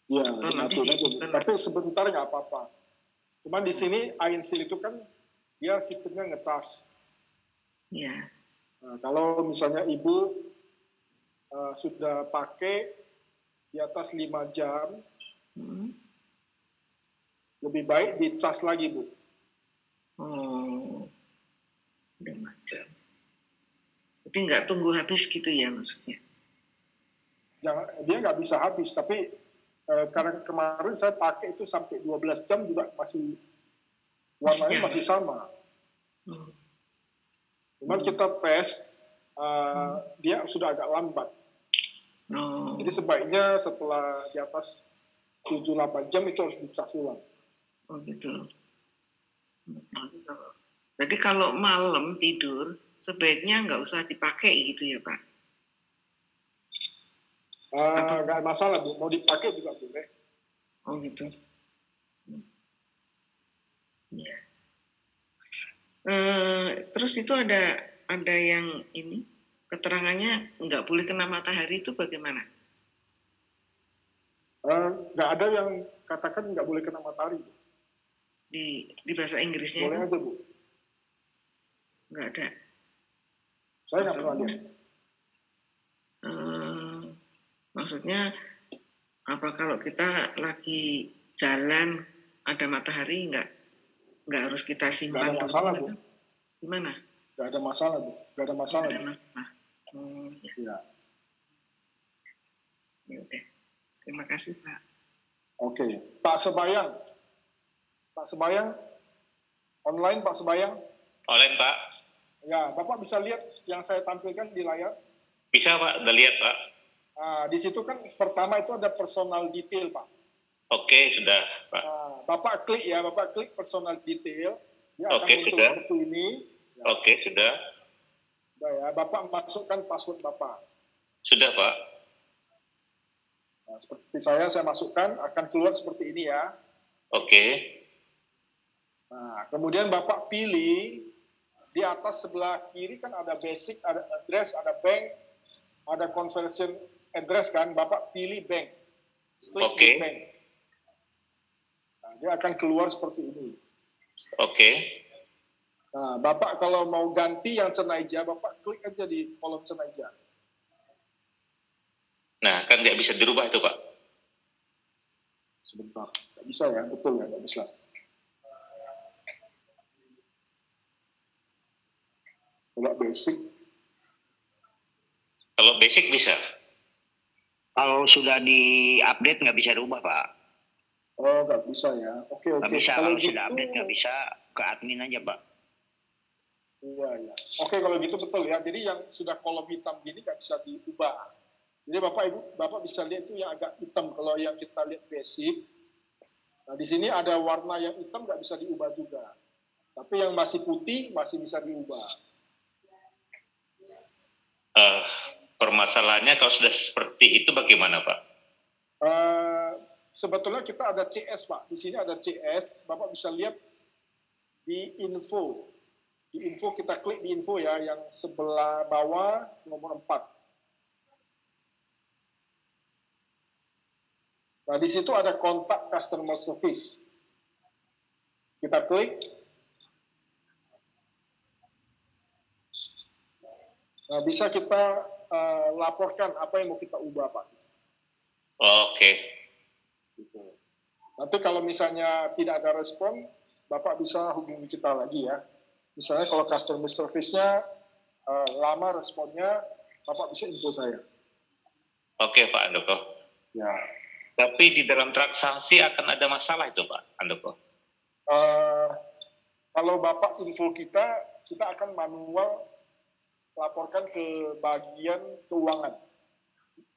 Iya, dimatiin aja Bu. Tapi sebentar nggak apa-apa. Cuman di sini Ainsil itu kan dia sistemnya ngecas. Iya. Nah, kalau misalnya Ibu sudah pakai di atas 5 jam, lebih baik dicas lagi Bu. 5 jam. Jadi nggak tunggu habis gitu ya maksudnya? Dia nggak bisa habis, tapi karena kemarin saya pakai itu sampai 12 jam juga masih warnanya masih sama. Cuman kita tes, dia sudah agak lambat. Jadi sebaiknya setelah di atas 7-8 jam itu harus dicas ulang. Oh gitu. Jadi kalau malam tidur sebaiknya nggak usah dipakai gitu ya Pak? Nggak masalah Bu, mau dipakai juga boleh. Oh gitu. Ya. Terus itu ada yang ini keterangannya nggak boleh kena matahari itu bagaimana? Nggak ada yang katakan nggak boleh kena matahari. Di bahasa Inggrisnya boleh itu? Aja Bu. Nggak ada. Saya nggak pernah lihat. Maksudnya apa kalau kita lagi jalan ada matahari nggak harus kita simpan? Nggak ada masalah Bu. Gimana? Nggak ada masalah Bu. Nggak ada masalah. Nggak ada masalah. Ya. Ya udah. Terima kasih Pak. Oke. Pak Sebayang, online Pak Sebayang? Online Pak. Ya, Bapak bisa lihat yang saya tampilkan di layar? Bisa Pak, udah lihat Pak. Di situ kan pertama itu ada personal detail Pak. Oke, sudah Pak. Bapak klik personal detail. Dia akan muncul sudah. seperti ini. Ya. Oke, sudah. Sudah ya, Bapak masukkan password Bapak. Sudah Pak. Nah, seperti saya masukkan, akan keluar seperti ini ya. Oke. Nah, kemudian Bapak pilih, di atas sebelah kiri kan ada basic, ada address, ada bank, ada conversion address kan, Bapak pilih bank. Oke. Bank. Nah, dia akan keluar seperti ini. Oke. Nah, Bapak kalau mau ganti yang Cenaija, Bapak klik aja di kolom Cenaija. Nah, kan nggak bisa dirubah itu Pak. Sebentar, nggak bisa ya, betul ya, nggak bisa. Coba basic. Kalau basic bisa. Kalau sudah di-update nggak bisa dirubah Pak. Oh, nggak bisa ya. Oke. Nggak bisa, kalau sudah update nggak bisa, ke admin aja Pak. Iya. Oke, kalau gitu betul ya. Jadi yang sudah kolom hitam gini nggak bisa diubah. Jadi Bapak bisa lihat itu yang agak hitam. Kalau yang kita lihat basic, nah di sini ada warna yang hitam nggak bisa diubah juga. Tapi yang masih putih masih bisa diubah. Permasalahannya kalau sudah seperti itu bagaimana Pak? Sebetulnya kita ada CS Pak. Di sini ada CS. Bapak bisa lihat di info. Di info kita klik di info ya, yang sebelah bawah nomor 4. Nah, di situ ada kontak customer service. Kita klik. Nah, bisa kita laporkan apa yang mau kita ubah, Pak. Oke. Gitu. Nanti kalau misalnya tidak ada respon, Bapak bisa hubungi kita lagi ya. Misalnya kalau customer service-nya lama responnya, Bapak bisa info saya. Oke Pak Andoko. Ya. Tapi di dalam transaksi akan ada masalah itu Pak Andoko? Kalau Bapak info kita akan manual laporkan ke bagian keuangan.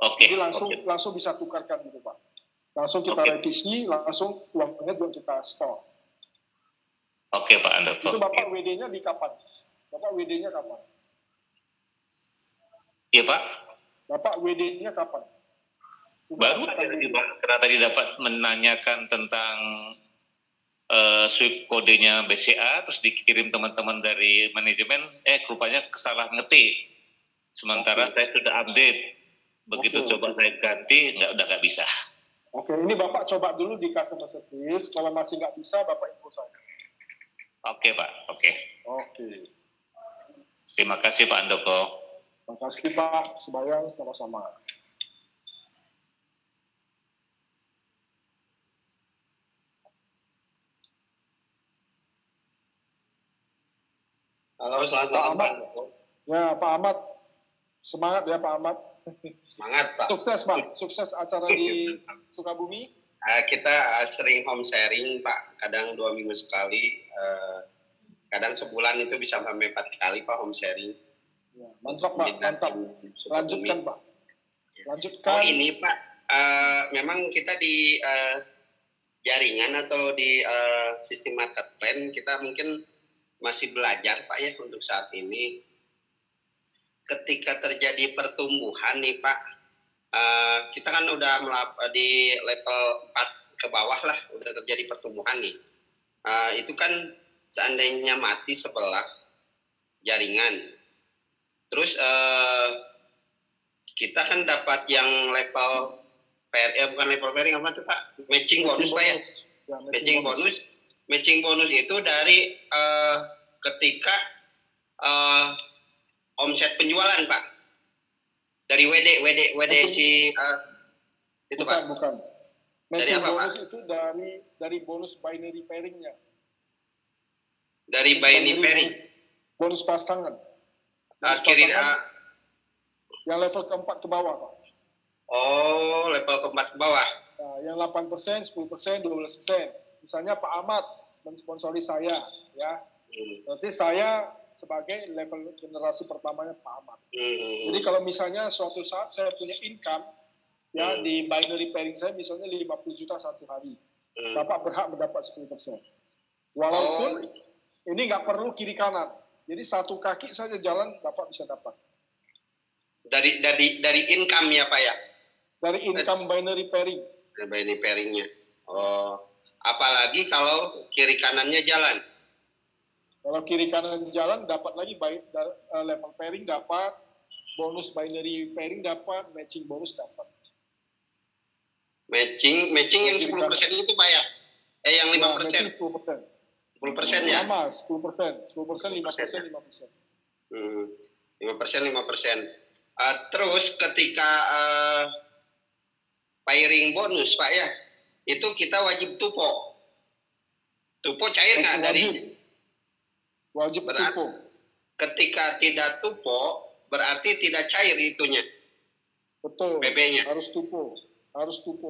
Oke. Jadi langsung bisa tukarkan gitu Pak. Langsung kita revisi, langsung uangnya juga kita store. Oke Pak Andoko. Itu Bapak WD-nya di kapan? Bapak WD-nya kapan? Iya Pak. Bapak WD-nya kapan? Baru tadi Pak, karena tadi dapat menanyakan tentang swift kodenya BCA, terus dikirim teman-teman dari manajemen, rupanya salah ngetik. Sementara saya sudah update. Begitu coba saya ganti, udah nggak bisa. Oke, ini Bapak coba dulu di customer service. Kalau masih nggak bisa, Bapak info saya. Oke Pak, oke. Terima kasih Pak Andoko. Terima kasih Pak, Sebayang sama-sama. Halo, selamat malam Pak. Ya Pak Ahmad, semangat ya Pak Ahmad. Semangat Pak. Sukses Pak, sukses acara di Sukabumi. Kita sering home sharing Pak, kadang 2 minggu sekali, kadang sebulan itu bisa sampai 4 kali Pak home sharing. Ya, mantap Pak, mantap. Lanjutkan Pak. Lanjutkan. Oh ini Pak, memang kita di jaringan atau di sistem market plan kita mungkin masih belajar Pak ya untuk saat ini. Ketika terjadi pertumbuhan nih Pak, kita kan udah di level 4 ke bawah lah, udah terjadi pertumbuhan nih. Itu kan seandainya mati sebelah jaringan, terus kita kan dapat yang level bukan level pairing apa tuh Pak? Matching bonus Pak ya? Matching bonus itu dari ketika omset penjualan Pak, dari WD si itu Pak. Bukan. Matching bonus Pak? Itu dari bonus binary pairing-nya. Dari binary pairing. Bonus pasangan. Yang level keempat ke bawah Pak. Oh, level keempat ke bawah. Nah, yang 8%, 10%, 12%. Misalnya Pak Ahmad mensponsori saya, ya. Berarti saya sebagai level generasi pertamanya Pak Ahmad. Jadi kalau misalnya suatu saat saya punya income, ya di binary pairing saya misalnya 50 juta satu hari, Bapak berhak mendapat 10%. Walaupun ini nggak perlu kiri kanan, jadi satu kaki saja jalan Bapak bisa dapat. Dari income ya Pak ya? Dari income binary pairing. Binary pairingnya. Oh, apalagi kalau kiri kanannya jalan. Kalau kiri kanan jalan dapat lagi level pairing dapat, bonus binary pairing dapat, matching bonus dapat. Matching yang 10% itu Pak ya? Yang 5%. Matching 10%. 10% ya? Sama, 10%. 10%, 5%, 5%. 5%. Terus ketika pairing bonus Pak ya, itu kita wajib tupo. Tupo cair nggak dari? Wajib tupo. Ketika tidak tupo, berarti tidak cair itunya. Betul. BB-nya. Harus tupo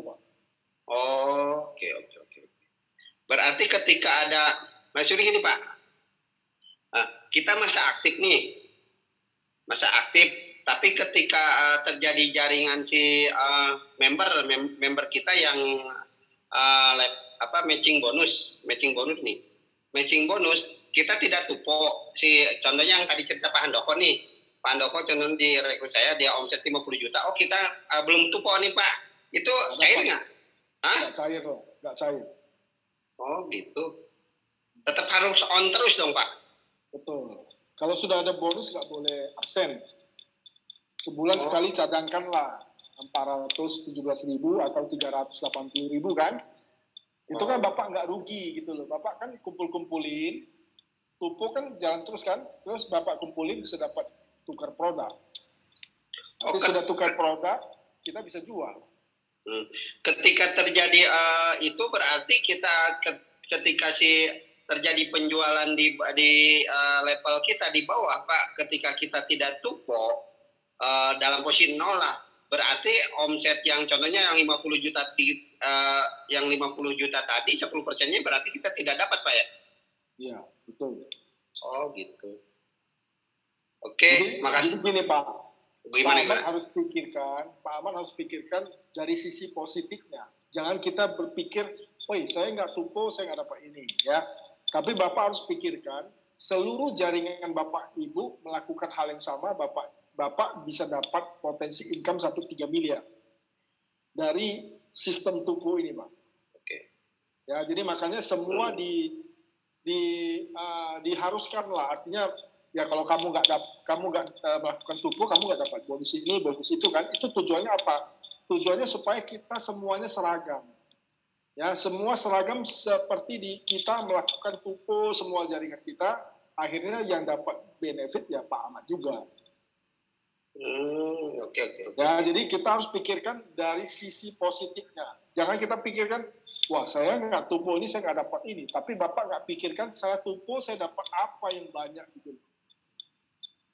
Pak. Oh, oke. Berarti ketika ada, maksudnya gini Pak, kita masa aktif nih, tapi ketika terjadi jaringan si member kita yang matching bonus nih, matching bonus kita tidak tupo. Contohnya yang tadi cerita Pak Handoko nih, Pak Handoko contohnya di rekrut saya dia omset 50 juta, kita belum tupo nih Pak, itu cair nggak? Nggak cair. Oh gitu, tetap harus on terus dong Pak. Betul. Kalau sudah ada bonus nggak boleh absen. Sebulan sekali cadangkanlah 417.000 atau 380.000 kan. Itu kan Bapak nggak rugi gitu loh. Bapak kan kumpulin, tupo kan jalan terus kan. Terus Bapak kumpulin bisa dapat tukar produk. Nanti sudah tukar produk, kita bisa jual. Ketika terjadi itu berarti kita ketika si terjadi penjualan di level kita di bawah, Pak, ketika kita tidak tupo dalam posisi nol lah, berarti omset yang contohnya yang 50 juta yang 50 juta tadi 10%-nya berarti kita tidak dapat, Pak ya? Iya, betul. Oh, gitu. Oke, makasih. Gini, Pak. Gimana, Pak Ahmad harus pikirkan dari sisi positifnya. Jangan kita berpikir, woi saya nggak tupo, saya nggak dapat ini, ya. Tapi Bapak harus pikirkan seluruh jaringan Bapak Ibu melakukan hal yang sama, Bapak bisa dapat potensi income 1,3 miliar dari sistem tupo ini, Pak. Oke. Ya, jadi makanya semua diharuskan lah, artinya ya kalau kamu nggak melakukan tupo, kamu nggak dapat bonus ini, bonus itu kan. Itu tujuannya apa? Tujuannya supaya kita semuanya seragam. Ya, semua seragam seperti kita melakukan tupo semua jaringan kita, akhirnya yang dapat benefit ya Pak Ahmad juga. Oke. Ya, jadi kita harus pikirkan dari sisi positifnya. Jangan kita pikirkan, wah saya nggak tupo ini, saya nggak dapat ini. Tapi Bapak nggak pikirkan, saya tupo, saya dapat apa yang banyak gitu.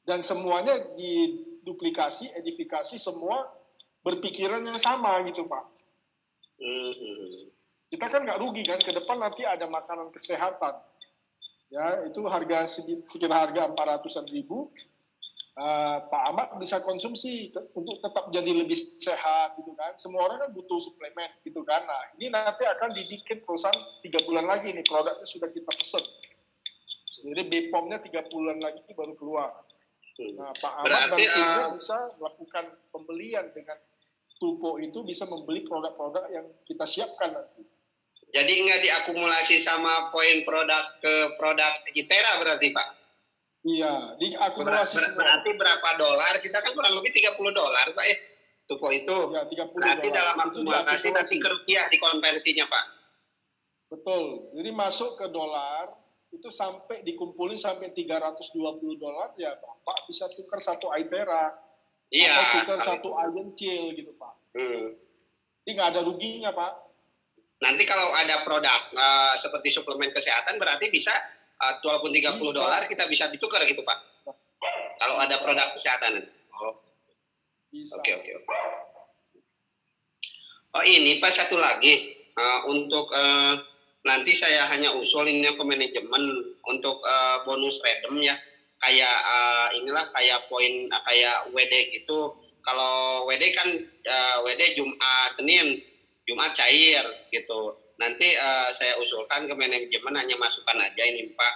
Dan semuanya diduplikasi, edifikasi, semua berpikiran yang sama gitu, Pak. Kita kan nggak rugi kan, ke depan nanti ada makanan kesehatan. Ya, itu sekitar harga 400-an ribu. Pak Ahmad bisa konsumsi untuk tetap jadi lebih sehat gitu kan. Semua orang kan butuh suplemen gitu kan. Nah, ini nanti akan dibikin perusahaan 3 bulan lagi nih, produknya sudah kita pesen. Jadi BPOM-nya 3 bulan lagi baru keluar. Nah, Pak Ahmad dan timnya bisa melakukan pembelian dengan tupo itu, bisa membeli produk-produk yang kita siapkan nanti. Jadi nggak diakumulasi sama poin produk ke produk ITERA berarti, Pak? Iya, diakumulasi semua. Berarti berapa dolar? Kita kan kurang lebih $30, Pak ya, tupo itu. Ya, 30 berarti dolar. dalam akumulasi nanti ke rupiah dikonversinya, Pak? Betul. Jadi masuk ke dolar, itu sampai dikumpulin sampai $320 ya Bapak bisa tukar satu ITERA, iya, atau tukar satu Iron Shield gitu Pak. Jadi nggak ada ruginya Pak. Nanti kalau ada produk seperti suplemen kesehatan berarti bisa walaupun $30 kita bisa ditukar gitu Pak. Kalau ada produk kesehatan. Oh. Bisa. Oke. Oh ini Pak, satu lagi untuk nanti saya hanya usulinnya ke manajemen untuk bonus random ya, kayak inilah kayak poin kayak WD gitu. Kalau WD kan WD Senin, Jumat cair gitu. Nanti saya usulkan ke manajemen, hanya masukkan aja ini Pak.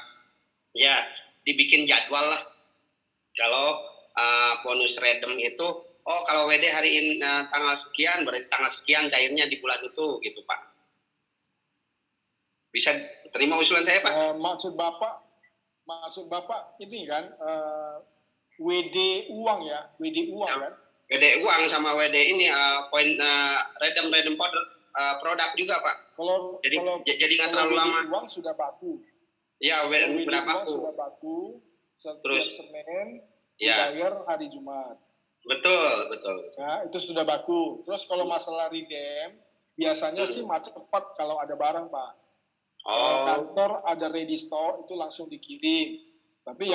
Ya, dibikin jadwal lah. Kalau bonus random itu, oh kalau WD hari ini tanggal sekian, berarti tanggal sekian cairnya di bulan itu gitu Pak. Bisa terima usulan saya Pak? Maksud Bapak ini kan WD uang ya, WD uang kan? WD uang sama WD ini poin random produk juga Pak. Jadi nggak terlalu lama. WD uang sudah baku. Ya, WD uang sudah baku. Terus Senin ya. dibayar hari Jumat. Betul. Ya, itu sudah baku. Terus kalau masalah redeem, biasanya sih cepat kalau ada barang Pak. Kantor ada ready store itu langsung dikirim. Tapi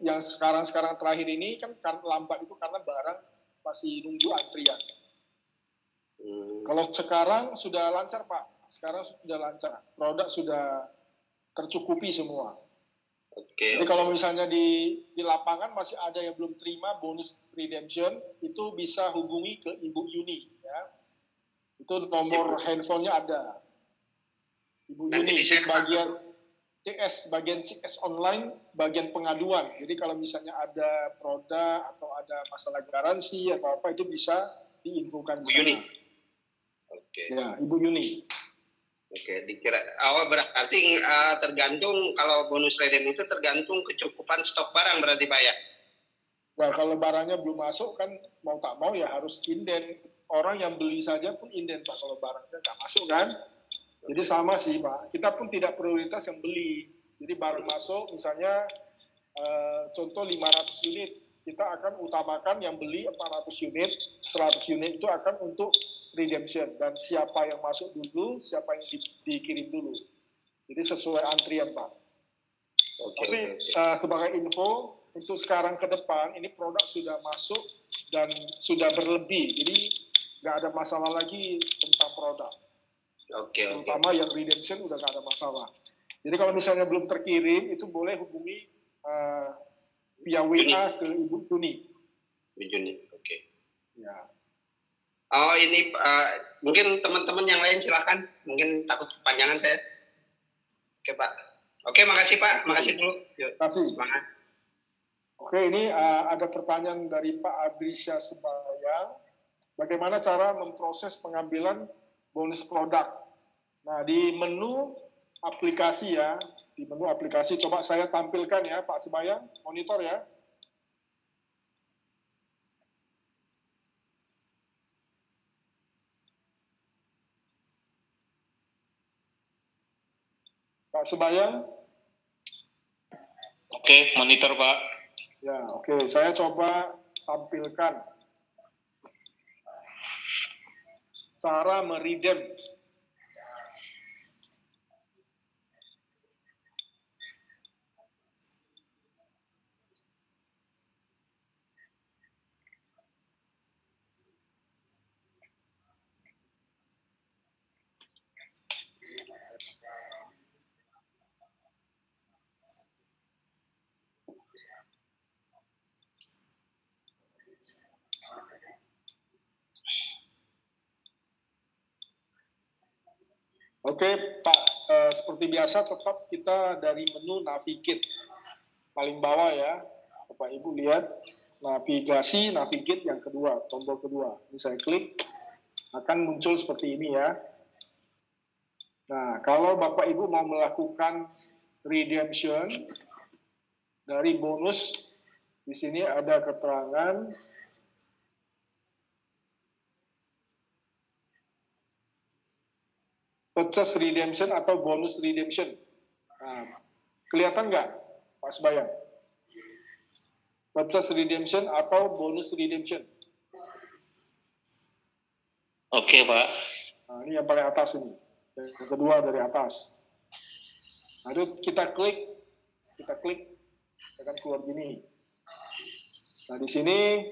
yang sekarang terakhir ini kan lambat itu karena barang masih nunggu antrian. Kalau sekarang sudah lancar Pak. Sekarang sudah lancar. Produk sudah tercukupi semua. Jadi kalau misalnya di lapangan masih ada yang belum terima bonus redemption, itu bisa hubungi ke Ibu Yuni ya. Itu nomor handphonenya ada. Ibu Yuni di bagian CS online, bagian pengaduan. Jadi kalau misalnya ada produk atau ada masalah garansi atau apa, itu bisa diinfokan Ibu Yuni. Ya, Ibu Yuni. Dikira berarti tergantung kalau bonus redeem itu tergantung kecukupan stok barang berarti Pak ya? Nah, kalau barangnya belum masuk kan mau tak mau ya harus inden. Orang yang beli saja pun inden Pak kalau barangnya nggak masuk kan. Jadi sama sih Pak, kita pun tidak prioritas yang beli. Jadi barang masuk misalnya contoh 500 unit, kita akan utamakan yang beli 400 unit, 100 unit itu akan untuk redemption. Dan siapa yang masuk dulu, siapa yang dikirim dulu. Jadi sesuai antrian, Pak. Oke. Tapi sebagai info, untuk sekarang ke depan, ini produk sudah masuk dan sudah berlebih. Jadi nggak ada masalah lagi tentang produk. Oke. Terutama yang redemption udah nggak ada masalah. Jadi kalau misalnya belum terkirim, itu boleh hubungi via WA ke Ibu Juni. Bu Juni, oke. Ya. Oh ini mungkin teman-teman yang lain silakan. Mungkin takut kepanjangan saya. Oke Pak. Oke, makasih Pak. Makasih dulu. Yuk. Kasih. Semangat. Oke, ini ada pertanyaan dari Pak Adrisya Sebayang. Bagaimana cara memproses pengambilan bonus produk? Nah, di menu aplikasi ya, di menu aplikasi coba saya tampilkan ya, Pak Sebayang, monitor ya. Pak Sebayang. Oke, monitor Pak. Ya, oke. Saya coba tampilkan cara meredeem. Oke, Pak, seperti biasa tetap kita dari menu navigate paling bawah ya, Bapak Ibu lihat navigasi, navigate yang kedua, tombol kedua. Ini saya klik, akan muncul seperti ini ya. Nah, kalau Bapak Ibu mau melakukan redemption dari bonus, di sini ada keterangan purchase redemption atau bonus redemption. Nah, kelihatan nggak, Pak Sebayang? Purchase redemption atau bonus redemption. Oke, Pak. Nah, ini yang paling atas ini. Yang kedua dari atas. Nah, itu kita klik, akan keluar gini. Nah, di sini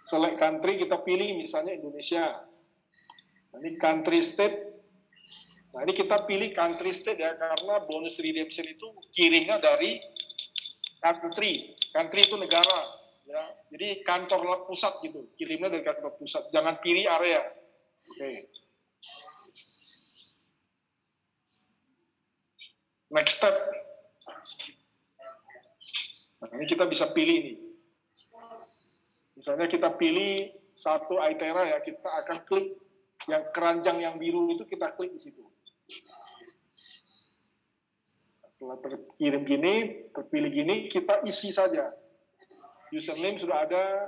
select country, kita pilih misalnya Indonesia. Nah, ini country state. Nah, ini kita pilih country state ya, karena bonus redemption itu kirimnya dari country. Country itu negara. Ya. Jadi kantor pusat gitu, kirimnya dari kantor pusat. Jangan pilih area. Oke. Next step. Nah, ini kita bisa pilih nih. Misalnya kita pilih satu ITERA ya, kita akan klik yang keranjang yang biru itu, kita klik di situ. Setelah terkirim gini, terpilih gini, kita isi saja. Username sudah ada.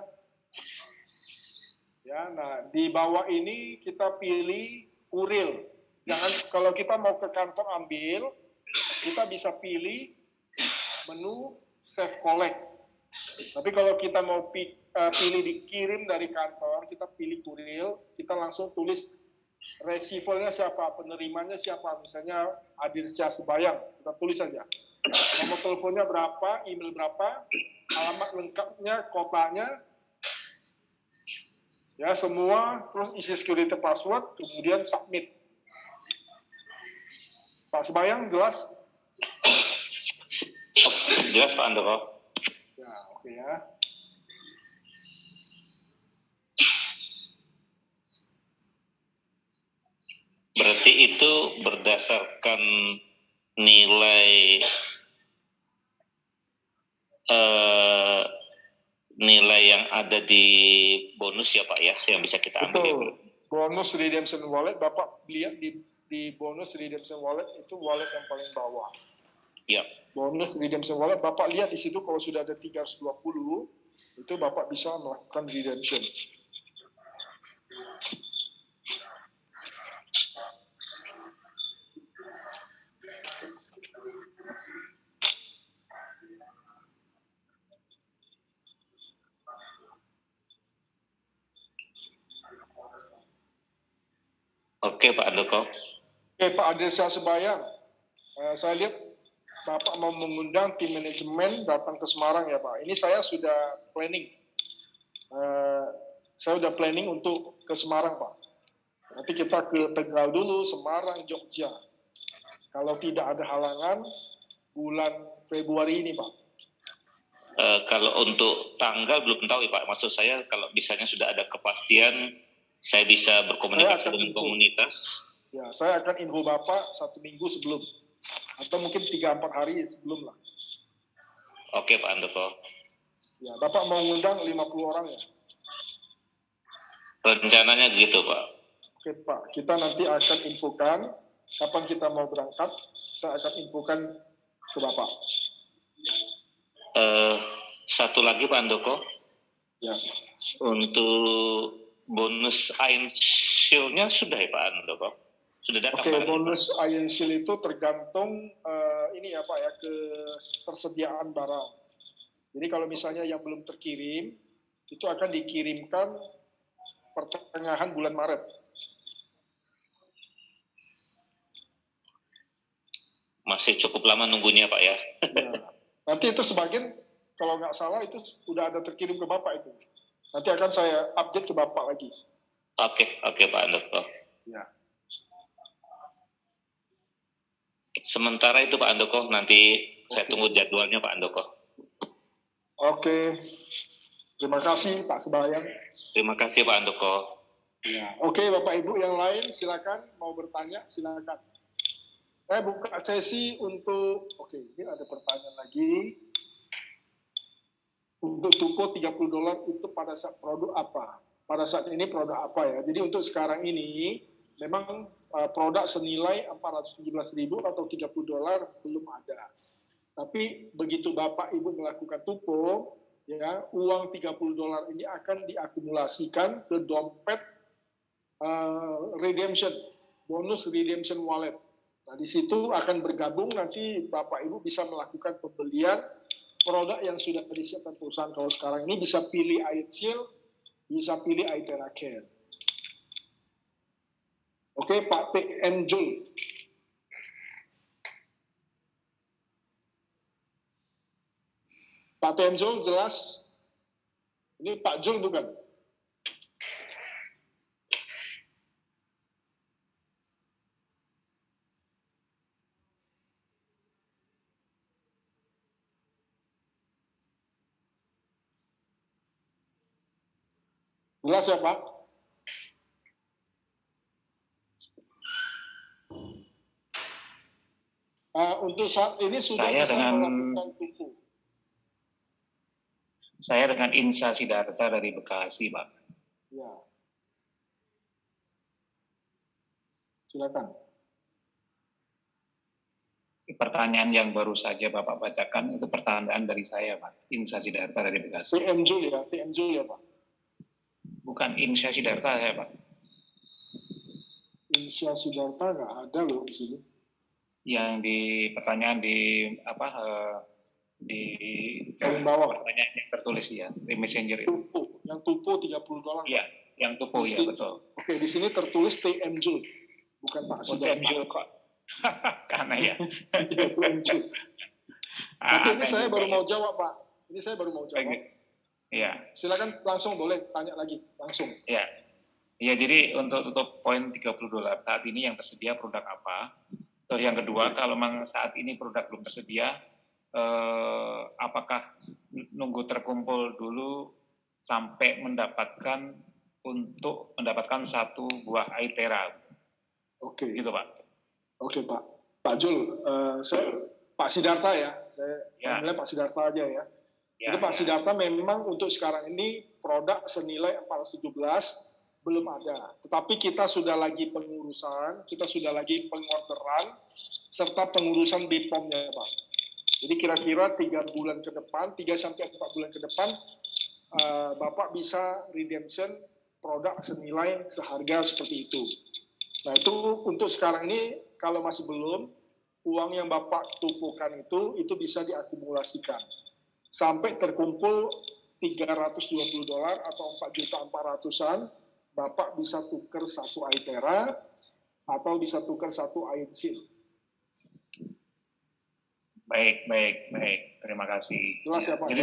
Ya, nah di bawah ini kita pilih kurir. Jangan, kalau kita mau ke kantor ambil, kita bisa pilih menu save collect. Tapi kalau kita mau pilih dikirim dari kantor, kita pilih kurir, kita langsung tulis receiver-nya siapa, penerimanya siapa, misalnya Adrisya Sebayang, kita tulis saja. Nomor teleponnya berapa, email berapa, alamat lengkapnya, kotanya, ya semua, terus isi security password, kemudian submit. Pak Sebayang, jelas? Jelas Pak Andoko. Ya, oke ya. Berarti itu berdasarkan nilai nilai yang ada di bonus ya Pak ya, yang bisa kita ambil. Betul. Bonus redemption wallet, Bapak lihat di bonus redemption wallet itu wallet yang paling bawah. Ya. Bonus redemption wallet, Bapak lihat di situ kalau sudah ada 320, itu Bapak bisa melakukan redemption. Oke Pak Andoko. Oke Pak Adrisya Sebayang, Saya lihat Bapak mau mengundang tim manajemen datang ke Semarang ya Pak. Ini saya sudah planning. Saya sudah planning untuk ke Semarang Pak. Nanti kita ke Tegal dulu, Semarang, Jogja. Kalau tidak ada halangan, bulan Februari ini Pak. Kalau untuk tanggal belum tahu ya Pak. Maksud saya kalau misalnya sudah ada kepastian, saya bisa berkomunikasi dengan komunitas. Ya, saya akan info Bapak 1 minggu sebelum. Atau mungkin 3-4 hari sebelum lah. Oke Pak Andoko. Ya, Bapak mau ngundang 50 orang ya? Rencananya gitu Pak. Oke Pak, kita nanti akan infokan kapan kita mau berangkat. Saya akan infokan ke Bapak. Satu lagi Pak Andoko. Ya. Untuk bonus Iron Shield-nya sudah ya Pak Andoko? Sudah datang. Oke, bonus Iron Shield itu tergantung ini ya Pak ya, ketersediaan barang. Jadi kalau misalnya yang belum terkirim, itu akan dikirimkan pertengahan bulan Maret. Masih cukup lama nunggunya Pak ya. Ya. Nanti itu sebagian, kalau nggak salah itu sudah ada terkirim ke Bapak itu. Nanti akan saya update ke Bapak lagi. Oke Pak Andoko. Ya. Sementara itu Pak Andoko, nanti saya tunggu jadwalnya Pak Andoko. Oke. Terima kasih Pak Sebayang. Terima kasih Pak Andoko. Ya. Oke Bapak Ibu yang lain silakan mau bertanya silakan. Saya buka sesi untuk, ini ada pertanyaan lagi. Untuk tupo $30 itu pada saat produk apa? Pada saat ini produk apa ya? Jadi untuk sekarang ini memang produk senilai 417.000 atau $30 belum ada. Tapi begitu Bapak Ibu melakukan tupo, ya uang $30 ini akan diakumulasikan ke dompet redemption, bonus redemption wallet. Nah, di situ akan bergabung nanti Bapak Ibu bisa melakukan pembelian produk yang sudah disiapkan perusahaan. Kalau sekarang ini bisa pilih Iron Shield, bisa pilih iTera Care. Oke, Pak TM Jul. Pak TM Jul jelas. Ini Pak Jul bukan? Jelas ya Pak? Untuk saat ini sudah saya bisa melakukan tupo. Saya dengan Insa Sidarta dari Bekasi, Pak. Ya. Silakan. Pertanyaan yang baru saja Bapak bacakan itu pertanyaan dari saya, Pak. Insa Sidarta dari Bekasi. TM Jul ya Pak? Bukan Insa Sidarta saya, Pak. Insa Sidarta nggak ada loh di sini. Yang di pertanyaan di bawah pertanyaan yang tertulis ya di messenger itu. Yang tupo $30. Iya, yang tupo ya betul. Oke, di sini tertulis TM Jul, bukan Pak Sidarta. TM Jul kok. Karena ya. TM Jul. Oke, ini saya baru mau jawab Pak. Ini saya baru mau jawab. Iya. Silakan langsung boleh tanya lagi langsung. Iya. Iya, jadi untuk tutup poin $30 saat ini yang tersedia produk apa? Terus yang kedua, kalau memang saat ini produk belum tersedia, apakah nunggu terkumpul dulu sampai mendapatkan satu buah iTera? Oke. Gitu Pak. Oke Pak. Pak Jul, Pak Sidarta ya. Saya panggilnya Pak Sidarta aja ya. Jadi Pak Sidarta memang untuk sekarang ini produk senilai 417 belum ada. Tetapi kita sudah lagi pengurusan, kita sudah lagi pengorderan, serta pengurusan BPOM-nya Pak. Jadi kira-kira 3 bulan ke depan, 3-4 bulan ke depan, Bapak bisa redemption produk senilai seharga seperti itu. Nah itu untuk sekarang ini, kalau masih belum, uang yang Bapak tupukan itu bisa diakumulasikan. Sampai terkumpul $320 atau 4.400.000-an, Bapak bisa tukar satu iTera atau bisa tukar satu Iron Shield. Baik. Terima kasih. Jelas ya, Pak. Jadi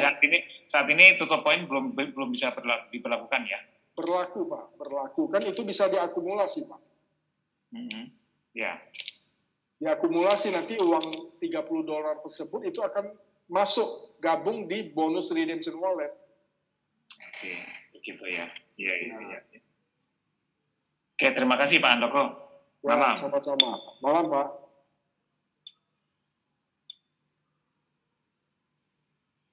saat ini tutup poin belum bisa diberlakukan ya? Berlaku, Pak. Berlaku. Kan itu bisa diakumulasi, Pak. Ya. Diakumulasi nanti uang $30 tersebut itu akan masuk gabung di bonus redemption wallet. Oke, gitu ya. Iya. Oke, terima kasih Pak Handoko. Malam. Sama-sama. Malam, Pak.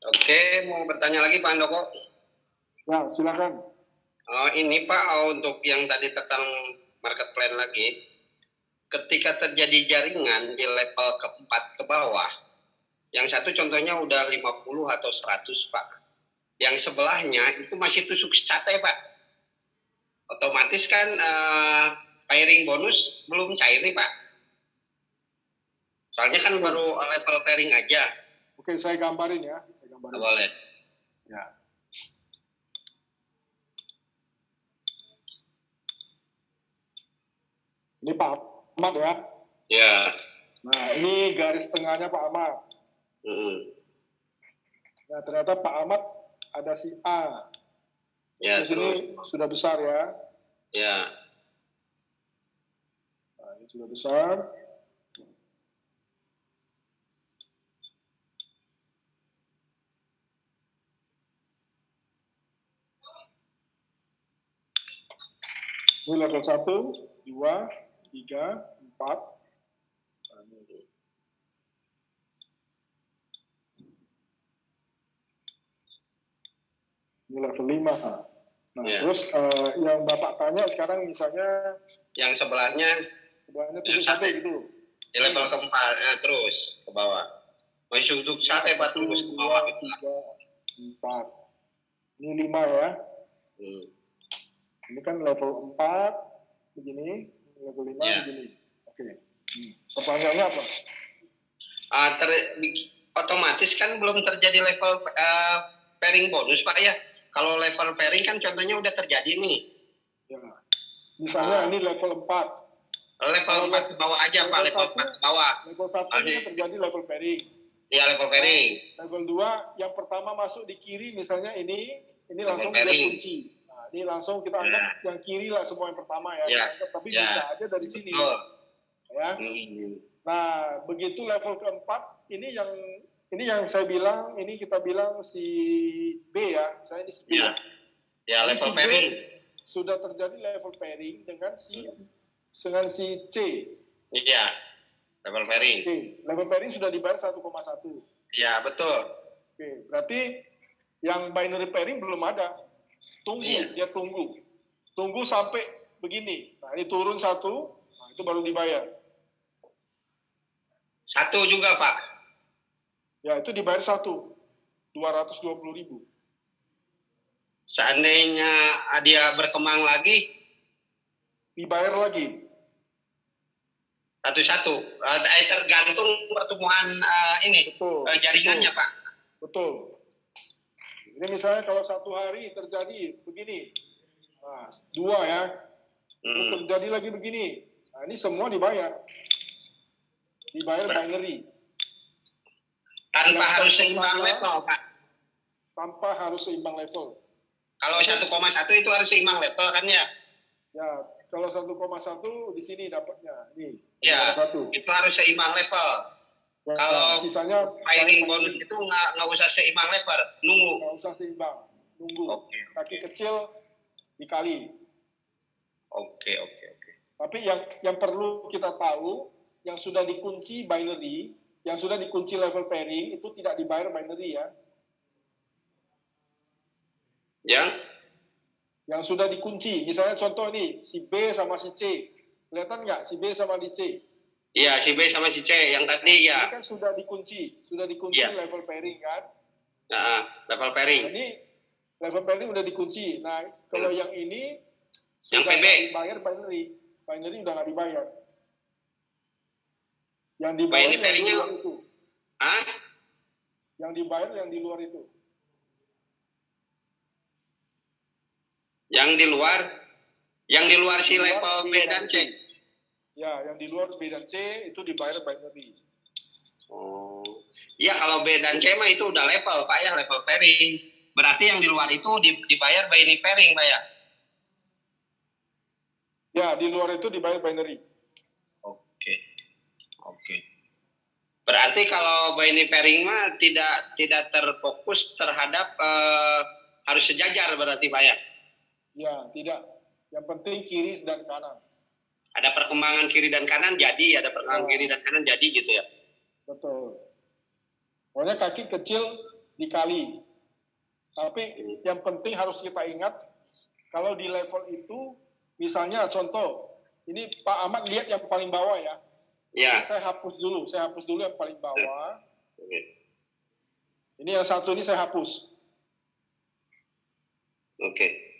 Oke, mau bertanya lagi Pak Handoko? Ya, silakan. Ini Pak, untuk yang tadi tentang market plan lagi, ketika terjadi jaringan di level keempat ke bawah, yang satu contohnya udah 50 atau 100 Pak, yang sebelahnya itu masih tusuk sate Pak, otomatis kan pairing bonus belum cair nih Pak, soalnya kan baru level pairing aja. Oke, saya gambarin ya. Boleh. Ya. Ini Pak Ahmad ya. Ya. Nah, ini garis tengahnya Pak Ahmad. Nah, ternyata Pak Ahmad ada si A. Ya, di sini sudah besar ya. Ya. Nah, ini sudah besar. Ini level 1, 2, 3, 4. Ini level 5. Nah, terus yang Bapak tanya sekarang misalnya yang sebelahnya tusuk sate gitu. Di level keempat terus ke bawah. Masih tusuk sate Pak terus ke bawah. 2, 3, 4. Ini 5 ya. Ini kan level 4 begini, level 5 begini. Oke. Pertanyaannya apa? Otomatis kan belum terjadi level pairing bonus Pak ya. Kalau level pairing kan contohnya udah terjadi nih. Ya. Misalnya ini level 4. Level 4 ke bawah aja Pak, level 4 ke bawah. Level 1 ini terjadi level pairing. Iya, level pairing. Level 2 yang pertama masuk di kiri misalnya ini langsung kita kunci. Nah, ini langsung kita anggap yang kiri lah semua yang pertama ya. Tapi bisa aja dari sini. Ya. Nah, begitu level keempat ini yang saya bilang, ini kita bilang si B ya, misalnya ini si B. Ya, level pairing. Sudah terjadi level pairing dengan si C. Iya, level pairing. Oke, level pairing sudah dibayar 1,1. Iya, betul. Oke, berarti yang binary pairing belum ada. Dia tunggu. Tunggu sampai begini. Nah, ini turun 1, nah itu baru dibayar. 1 juga, Pak. Ya, itu dibayar 1. 220.000. Seandainya dia berkembang lagi, dibayar lagi. Satu-satu. Tergantung pertumbuhan jaringannya, Pak. Betul. Ini misalnya kalau 1 hari terjadi begini, nah, 2 ya, terjadi lagi begini. Nah, ini semua dibayar. Dibayar binary. Tanpa harus seimbang level, Pak. Tanpa harus seimbang level. Kalau 1,1 itu harus seimbang level kan ya? Ya, kalau 1,1 di sini dapatnya. Nih, ya, 1. Itu harus seimbang level. Ya, kalau sisanya pairing bonus itu nggak usah seimbang level, nunggu. Nggak usah seimbang, nunggu. Kaki kecil dikali. Oke. Tapi yang perlu kita tahu, yang sudah dikunci binary, yang sudah dikunci level pairing itu tidak dibayar binary ya. Yang sudah dikunci, misalnya contoh nih, si B sama si C. Kelihatan nggak si B sama di C? Iya, si B sama si C yang tadi ya. Ini kan sudah dikunci level pairing kan? Nah, level pairing. Jadi level pairing udah dikunci. Nah, kalau yang ini yang sudah PB dibayar binary udah nggak dibayar. Yang dibayar ini pairingnya itu. Yang dibayar yang di luar itu. Yang di luar si level B dan C. Ya, yang di luar B dan C itu dibayar binary. Iya, kalau B dan C mah itu udah level, Pak ya, level pairing. Berarti yang di luar itu dibayar binary pairing, Pak ya? Ya, di luar itu dibayar binary. Oke. Berarti kalau binary pairing mah tidak terfokus terhadap harus sejajar berarti, Pak ya? Ya, tidak. Yang penting kiri dan kanan. Ada perkembangan kiri dan kanan jadi, ada perkembangan kiri dan kanan jadi gitu ya? Betul. Pokoknya kaki kecil dikali. Tapi yang penting harus kita ingat, kalau di level itu, misalnya contoh, ini Pak Ahmad lihat yang paling bawah ya. Ya. Saya hapus dulu yang paling bawah. Ini yang satu ini saya hapus. Oke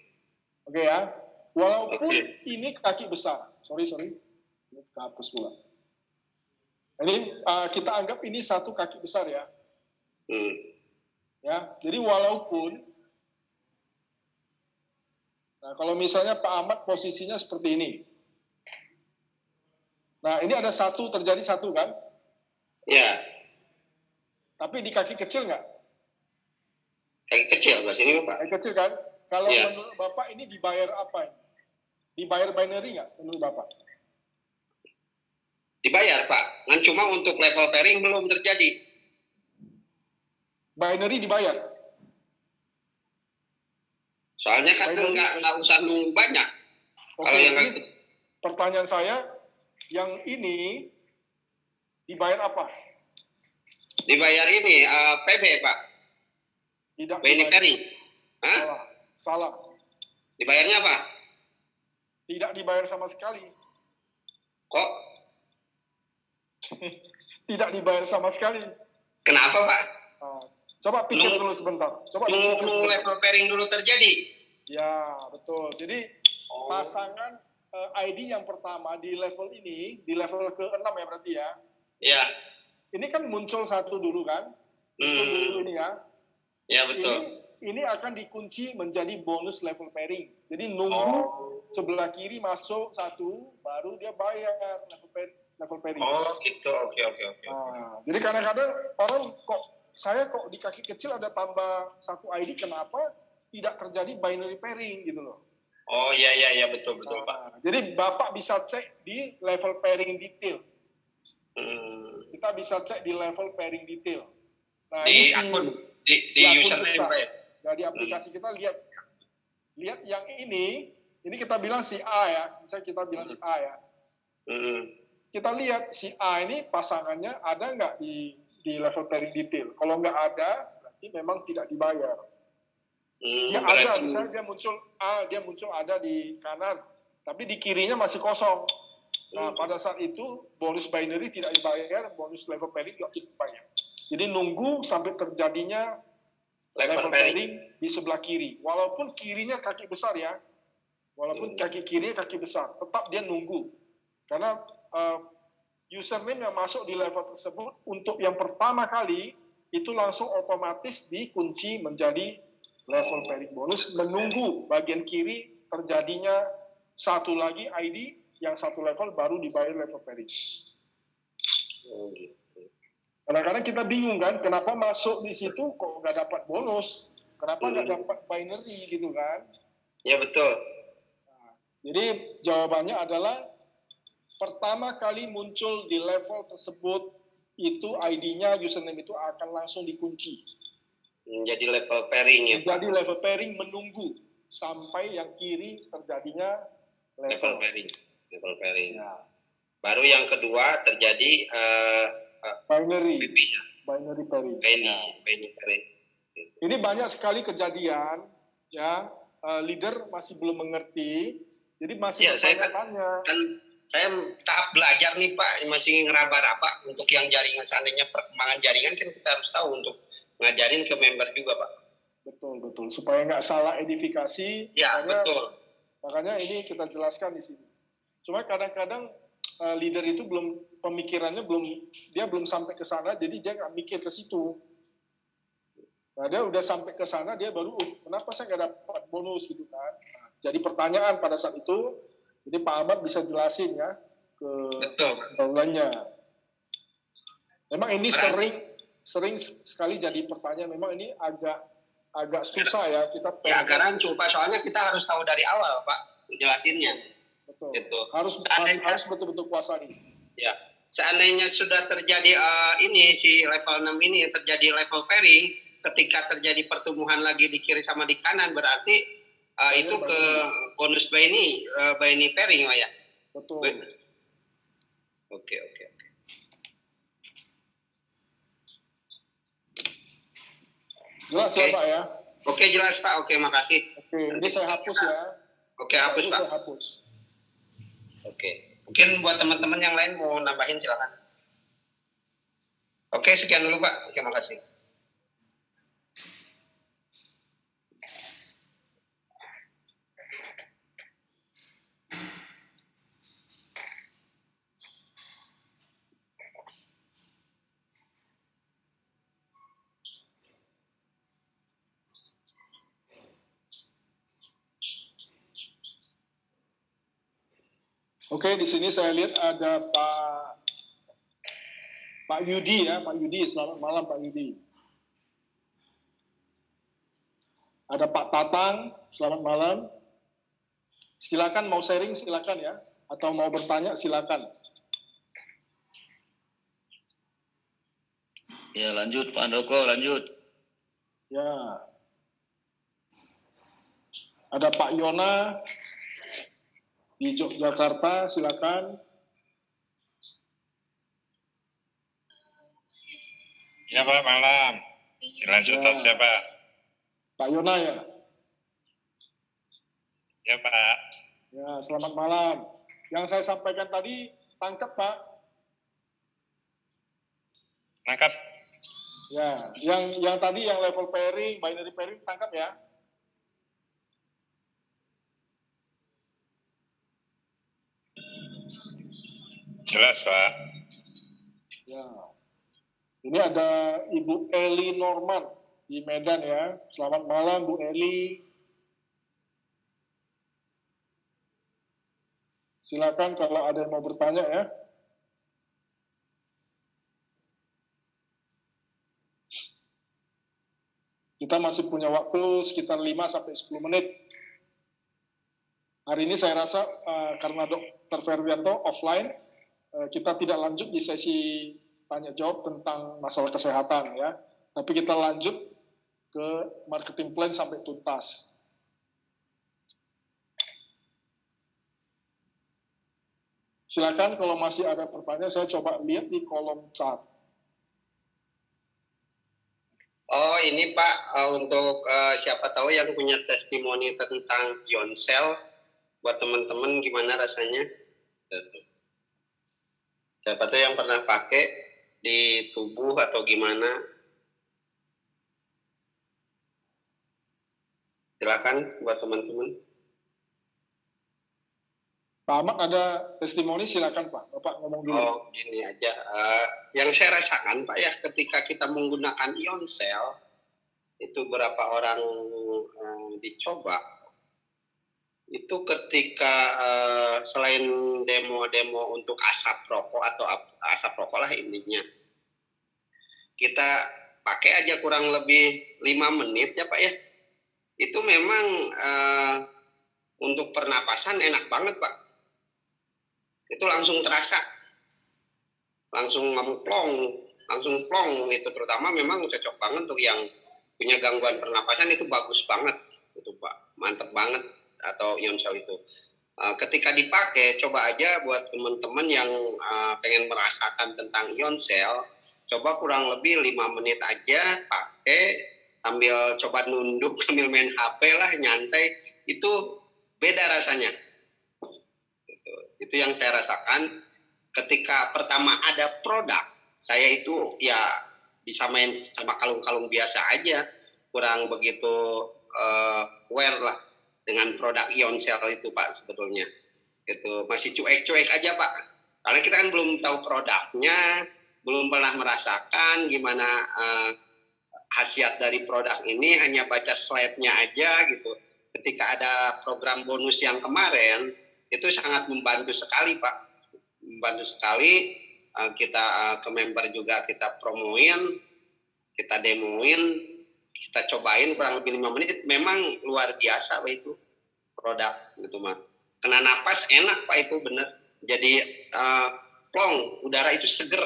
ya. Walaupun ini kaki besar. Sorry. Ini hapus pula. Ini kita anggap ini satu kaki besar ya. Ya, jadi walaupun, nah kalau misalnya Pak Ahmad posisinya seperti ini, nah ini ada terjadi satu kan? Ya. Tapi di kaki kecil nggak? Kaki kecil, Mas, ini Pak. Kaki kecil kan? Kalau menurut Bapak ini dibayar apa? Dibayar binary nggak menurut Bapak? Dibayar, Pak. Kan cuma untuk level pairing belum terjadi. Binary dibayar. Soalnya kan nggak usah nunggu banyak. Kalau yang ini pertanyaan saya, yang ini dibayar apa? Dibayar ini PB, Pak. Tidak. Binary pairing. Hah? Salah. Dibayarnya apa? Tidak dibayar sama sekali. Kok? Tidak dibayar sama sekali. Kenapa, Pak? Coba pikir dulu sebentar. Nunggu level pairing dulu terjadi. Ya, betul. Jadi pasangan ID yang pertama di level ini, di level ke-6 ya berarti ya. Ya. Ini kan muncul satu dulu kan? Muncul dulu ini ya. Ya, betul. Ini akan dikunci menjadi bonus level pairing. Jadi nunggu sebelah kiri masuk satu, baru dia bayar level pairing. Oh, gitu. Oke. Nah, jadi kadang-kadang orang saya kok di kaki kecil ada tambah satu ID, kenapa tidak terjadi binary pairing gitu loh. Oh iya betul Pak. Jadi Bapak bisa cek di level pairing detail. Kita bisa cek di level pairing detail. Nah, di akun di username Pak. Nah, di aplikasi kita lihat yang ini kita bilang si A ya, misalnya kita bilang si A ya. Kita lihat si A ini pasangannya ada nggak di level pairing detail. Kalau nggak ada, berarti memang tidak dibayar. Ya ada, misalnya dia muncul ada di kanan, tapi di kirinya masih kosong. Nah, pada saat itu bonus binary tidak dibayar, bonus level pairing tidak dibayar. Jadi nunggu sampai terjadinya level pairing di sebelah kiri. Walaupun kirinya kaki besar ya, walaupun kaki kirinya kaki besar, tetap dia nunggu. Karena username yang masuk di level tersebut untuk yang pertama kali itu langsung otomatis dikunci menjadi level pairing bonus, menunggu bagian kiri terjadinya satu lagi ID yang satu level baru dibayar level pairing. Kadang-kadang kita bingung kan, kenapa masuk di situ kok nggak dapat bonus, kenapa nggak dapat binary gitu kan? Ya betul. Nah, jadi jawabannya adalah pertama kali muncul di level tersebut itu ID-nya, username itu akan langsung dikunci. Menjadi level pairing ya. Menjadi level pairing menunggu sampai yang kiri terjadinya level pairing. Level pairing. Ya. Baru yang kedua terjadi binary pairing. Binary pairing. Ini banyak sekali kejadian ya, leader masih belum mengerti, jadi masih bertanya-tanya. Saya tahap belajar nih Pak, masih ngeraba-raba untuk yang jaringan, seandainya perkembangan jaringan kan kita harus tahu untuk ngajarin ke member juga Pak. Betul, supaya nggak salah edifikasi. Ya, betul. Makanya ini kita jelaskan di sini. Cuma kadang-kadang leader itu pemikirannya belum sampai ke sana, jadi dia nggak mikir ke situ. Nah, dia udah sampai ke sana, dia baru, kenapa saya nggak dapat bonus gitu kan. Nah, jadi pertanyaan pada saat itu, jadi Pak Ahmad bisa jelasin ya ke downline-nya. Memang ini sering sekali jadi pertanyaan, memang ini agak susah ya kita. Ya agak rancu Pak, soalnya kita harus tahu dari awal Pak jelasinnya. Betul. Gitu. Harus betul-betul kuasai. Ya, seandainya sudah terjadi ini si level 6 ini terjadi level pairing, ketika terjadi pertumbuhan lagi di kiri sama di kanan, berarti itu ke bonus Baini pairing Pak ya. Betul. Oke. Jelas ya Pak ya? Oke jelas Pak, oke makasih. Oke, ini saya hapus ya. Oke hapus Pak. Saya hapus. Oke, mungkin buat teman-teman yang lain mau nambahin silakan. Oke, sekian dulu Pak. Oke, makasih. Oke, di sini saya lihat ada Pak Yudi ya, Pak Yudi. Selamat malam Pak Yudi. Ada Pak Tatang, selamat malam. Silakan mau sharing silakan ya, atau mau bertanya silakan. Ya lanjut Pak Andoko, lanjut. Ya. Ada Pak Yona di Yogyakarta, silakan. Ya Pak, malam. Lanjut ya. Siapa? Pak Yona ya? Ya Pak. Ya, selamat malam. Yang saya sampaikan tadi, tangkap Pak. Tangkap. Ya, yang tadi yang level pairing, binary pairing, tangkap ya. Jelas Pak. Ya. Ini ada Ibu Eli Norman di Medan ya. Selamat malam Bu Eli. Silakan kalau ada yang mau bertanya ya. Kita masih punya waktu sekitar 5-10 menit. Hari ini saya rasa karena Dr. Ferdianto offline, kita tidak lanjut di sesi tanya jawab tentang masalah kesehatan ya, tapi kita lanjut ke marketing plan sampai tuntas. Silakan kalau masih ada pertanyaan, saya coba lihat di kolom chat. Oh ini Pak, untuk siapa tahu yang punya testimoni tentang ion cell, buat teman-teman gimana rasanya? Siapa tahu yang pernah pakai di tubuh atau gimana? Silakan buat teman-teman. Pak Ahmad ada testimoni, silakan Pak. Bapak ngomong dulu. Oh, gini aja. Yang saya rasakan Pak ya, ketika kita menggunakan ion cell, itu berapa orang dicoba, itu ketika selain demo-demo untuk asap rokok atau asap rokok lah intinya, kita pakai aja kurang lebih 5 menit ya Pak ya, itu memang untuk pernapasan enak banget Pak. Itu langsung terasa, langsung plong itu, terutama memang cocok banget untuk yang punya gangguan pernapasan, itu bagus banget itu Pak, mantep banget atau ion cell itu. Ketika dipakai, coba aja buat teman-teman yang pengen merasakan tentang ion cell, coba kurang lebih 5 menit aja pakai sambil coba nunduk sambil main HP lah, nyantai, itu beda rasanya. Itu yang saya rasakan ketika pertama ada produk. Saya itu ya bisa main sama kalung-kalung biasa aja, kurang begitu aware lah dengan produk ion cell itu Pak sebetulnya. Itu masih cuek-cuek aja Pak. Karena kita kan belum tahu produknya, belum pernah merasakan gimana khasiat dari produk ini, hanya baca slide-nya aja gitu. Ketika ada program bonus yang kemarin, itu sangat membantu sekali Pak, membantu sekali. Kita ke member juga kita promoin, kita demoin, kita cobain kurang lebih 5 menit, memang luar biasa Pak itu produk gitu mah. Kena napas enak Pak itu bener. Jadi plong, udara itu seger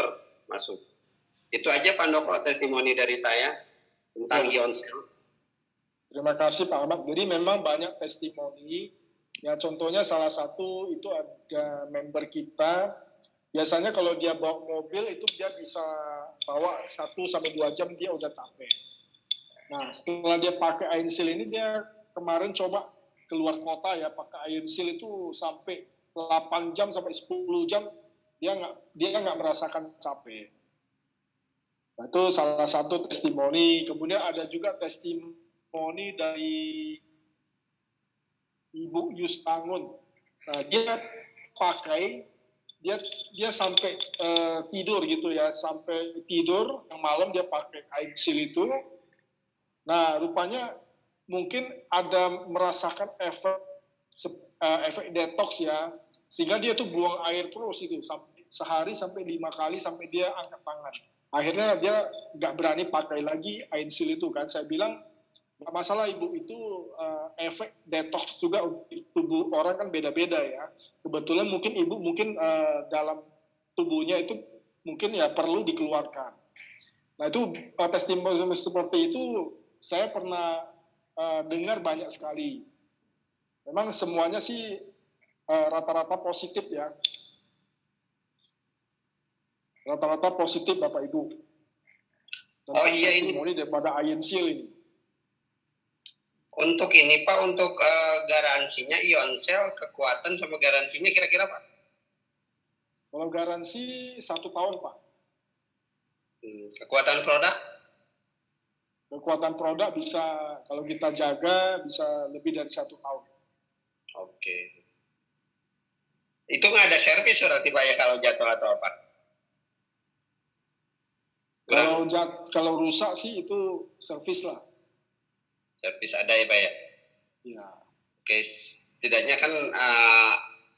masuk. Itu aja Pak Handoko testimoni dari saya tentang Ionsil. Terima kasih Pak Ahmad. Jadi memang banyak testimoni. Ya contohnya salah satu itu ada member kita. Biasanya kalau dia bawa mobil itu dia bisa bawa 1-2 jam dia udah capek. Nah setelah dia pakai Ionsil ini dia kemarin coba keluar kota ya pakai Ionsil itu sampai 8 jam sampai 10 jam dia nggak merasakan capek. Nah, itu salah satu testimoni. Kemudian ada juga testimoni dari Ibu Yus Bangun. Nah, dia pakai, dia sampai tidur gitu ya, sampai tidur yang malam dia pakai Ionsil itu. Nah, rupanya mungkin ada merasakan efek detox ya, sehingga dia tuh buang air terus itu sehari sampai 5 kali sampai dia angkat tangan. Akhirnya dia nggak berani pakai lagi Ionsil itu kan. Saya bilang nggak masalah Ibu, itu efek detox juga untuk tubuh orang kan beda-beda ya. Kebetulan mungkin Ibu dalam tubuhnya itu mungkin ya perlu dikeluarkan. Nah itu testimoni seperti itu saya pernah dengar banyak sekali. Memang semuanya sih rata-rata positif ya. Rata-rata positif Bapak Ibu. Oh iya ini daripada Ionsil ini. Untuk ini Pak, untuk garansinya Ionsil kekuatan sama garansinya kira-kira Pak? Kalau garansi 1 tahun Pak. Kekuatan produk? Kekuatan produk bisa kalau kita jaga bisa lebih dari 1 tahun. Oke. Itu nggak ada servis berarti Pak ya kalau jatuh atau apa? Kalau rusak sih itu servis lah. Servis ada ya Pak ya? Iya. Oke, setidaknya kan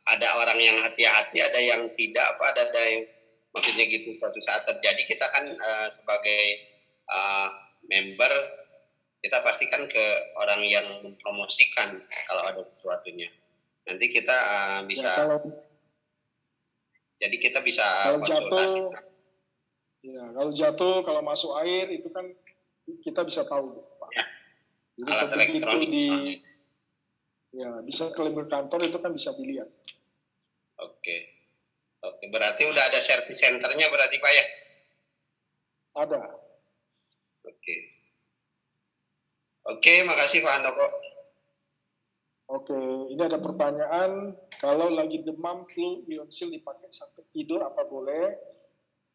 ada orang yang hati-hati, ada yang tidak, ada yang maksudnya gitu suatu saat terjadi kita kan sebagai member kita pastikan ke orang yang mempromosikan kalau ada sesuatunya. Nanti kita bisa jadi kita bisa konsultasi. Kalau jatuh, kalau masuk air itu kan kita bisa tahu, Pak. Ya. Jadi alat elektronik bisa ke kantor itu kan bisa dilihat. Oke, berarti udah ada service centernya berarti Pak ya? Ada. Oke, makasih Pak Handoko. Oke, ini ada pertanyaan, kalau lagi demam flu Ionsil dipakai sampai tidur apa boleh?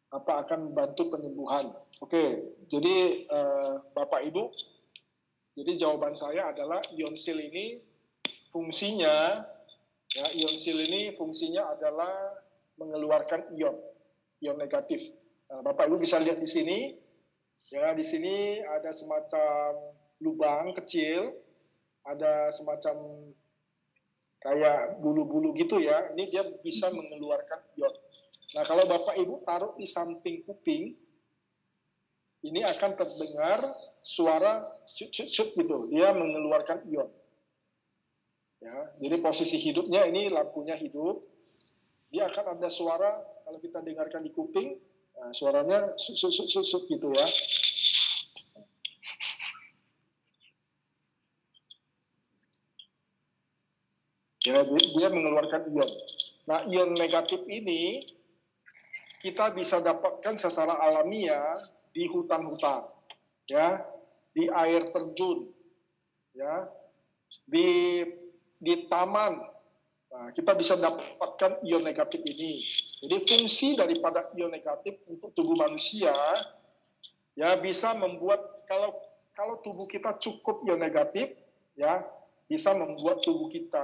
Apa akan membantu penyembuhan? Oke, jadi Bapak Ibu, jadi jawaban saya adalah Ionsil ini fungsinya adalah mengeluarkan ion negatif. Nah, Bapak Ibu bisa lihat di sini, ya di sini ada semacam lubang kecil, ada semacam kayak bulu-bulu gitu ya. Ini dia bisa mengeluarkan ion. Nah, kalau Bapak Ibu taruh di samping kuping, ini akan terdengar suara syut-syut gitu. Dia mengeluarkan ion. Ya, jadi posisi hidupnya ini lampunya hidup. Dia akan ada suara, kalau kita dengarkan di kuping, nah, suaranya syut-syut gitu ya. Ya, dia mengeluarkan ion. Nah, ion negatif ini kita bisa dapatkan secara alamiah di hutan-hutan, ya, di air terjun, ya, di taman. Nah, kita bisa dapatkan ion negatif ini. Jadi fungsi daripada ion negatif untuk tubuh manusia, ya, bisa membuat kalau tubuh kita cukup ion negatif, ya, bisa membuat tubuh kita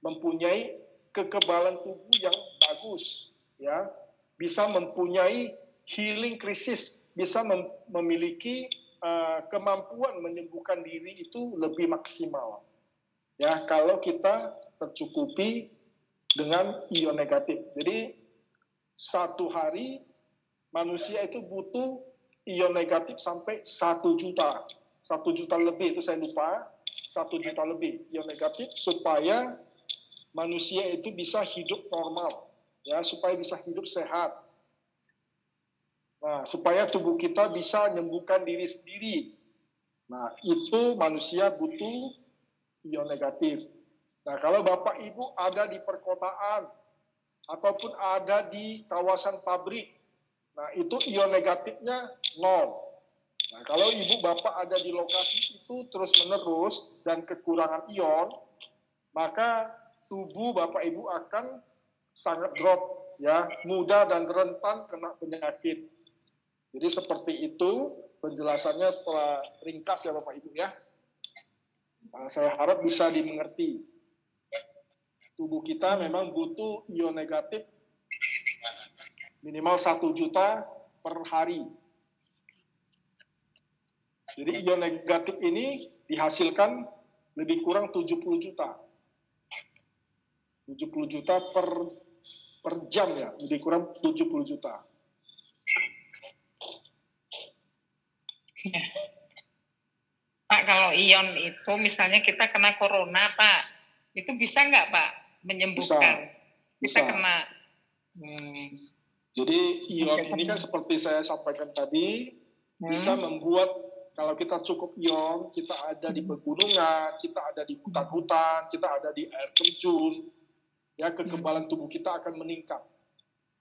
mempunyai kekebalan tubuh yang bagus, ya. Bisa mempunyai healing krisis, bisa memiliki kemampuan menyembuhkan diri itu lebih maksimal. Ya, kalau kita tercukupi dengan ion negatif. Jadi 1 hari manusia itu butuh ion negatif sampai 1 juta. 1 juta lebih, itu saya lupa. 1 juta lebih ion negatif supaya manusia itu bisa hidup normal, ya, supaya bisa hidup sehat. Nah, supaya tubuh kita bisa menyembuhkan diri sendiri. Nah, itu manusia butuh ion negatif. Nah, kalau Bapak Ibu ada di perkotaan ataupun ada di kawasan pabrik, nah itu ion negatifnya 0. Nah, kalau Ibu Bapak ada di lokasi itu terus-menerus dan kekurangan ion, maka tubuh Bapak Ibu akan sangat drop, ya, mudah dan rentan kena penyakit. Jadi seperti itu penjelasannya setelah ringkas ya Bapak Ibu ya. Nah, saya harap bisa dimengerti. Tubuh kita memang butuh ion negatif minimal 1 juta per hari. Jadi ion negatif ini dihasilkan lebih kurang 70 juta. 70 juta per jam ya, lebih kurang 70 juta. Ya. Pak, kalau ion itu misalnya kita kena corona, Pak, itu bisa nggak, Pak, menyembuhkan? Bisa. Kita kena. Jadi ion ini kan seperti saya sampaikan tadi, bisa membuat kalau kita cukup ion, kita ada di pegunungan, kita ada di hutan-hutan, kita ada di air terjun, ya kekebalan tubuh kita akan meningkat.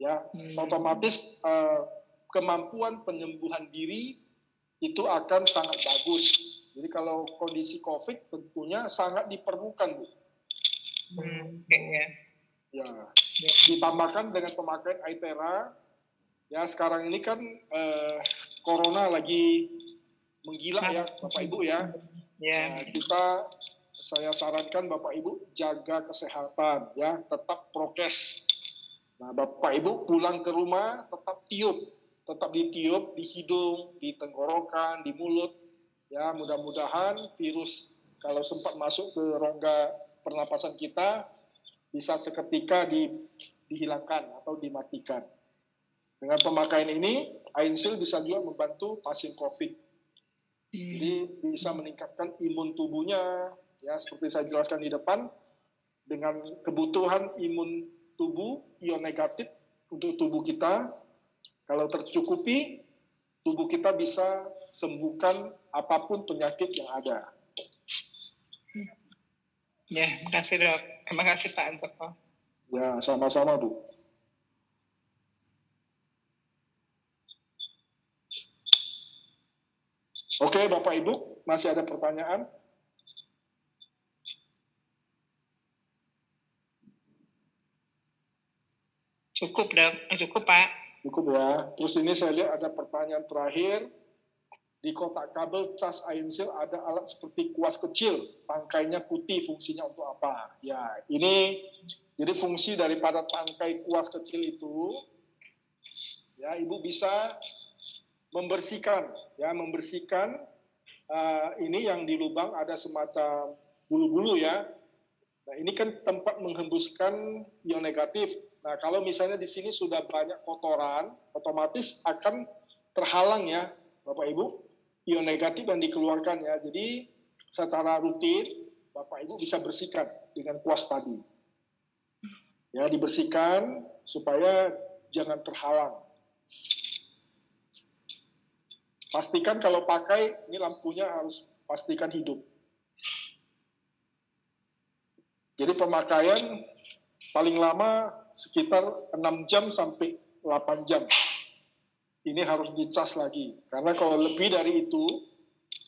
Ya, otomatis kemampuan penyembuhan diri itu akan sangat bagus. Jadi kalau kondisi COVID tentunya sangat diperlukan, Bu. Ya, ditambahkan dengan pemakaian Aithera. Ya, sekarang ini kan corona lagi menggila ya, Bapak Ibu ya. Nah, saya sarankan Bapak Ibu jaga kesehatan ya, tetap prokes. Nah, Bapak Ibu pulang ke rumah tetap ditiup di hidung, di tenggorokan, di mulut. Ya, mudah-mudahan virus kalau sempat masuk ke rongga pernapasan kita bisa seketika dihilangkan atau dimatikan. Dengan pemakaian ini, Ainsil bisa juga membantu pasien COVID. Jadi bisa meningkatkan imun tubuhnya, ya seperti saya jelaskan di depan, dengan kebutuhan imun tubuh, ion negatif untuk tubuh kita. Kalau tercukupi, tubuh kita bisa sembuhkan apapun penyakit yang ada. Ya, terima kasih Dok. Terima kasih Pak Ansoko. Ya, sama-sama Bu. Oke, Bapak Ibu, masih ada pertanyaan? Cukup Dok, cukup Pak. Cukup ya. Terus ini saya lihat ada pertanyaan terakhir. Di kotak kabel cas Ainsil ada alat seperti kuas kecil, tangkainya putih, fungsinya untuk apa? Ya, ini jadi fungsi daripada tangkai kuas kecil itu, ya Ibu bisa membersihkan ini yang di lubang ada semacam bulu-bulu ya. Nah, ini kan tempat menghembuskan ion negatif. Nah, kalau misalnya di sini sudah banyak kotoran, otomatis akan terhalang ya, Bapak Ibu, ion negatif yang dikeluarkan ya. Jadi secara rutin Bapak Ibu bisa bersihkan dengan kuas tadi. Ya, dibersihkan supaya jangan terhalang. Pastikan kalau pakai, ini lampunya harus pastikan hidup. Jadi pemakaian paling lama sekitar 6 jam sampai 8 jam. Ini harus dicas lagi. Karena kalau lebih dari itu,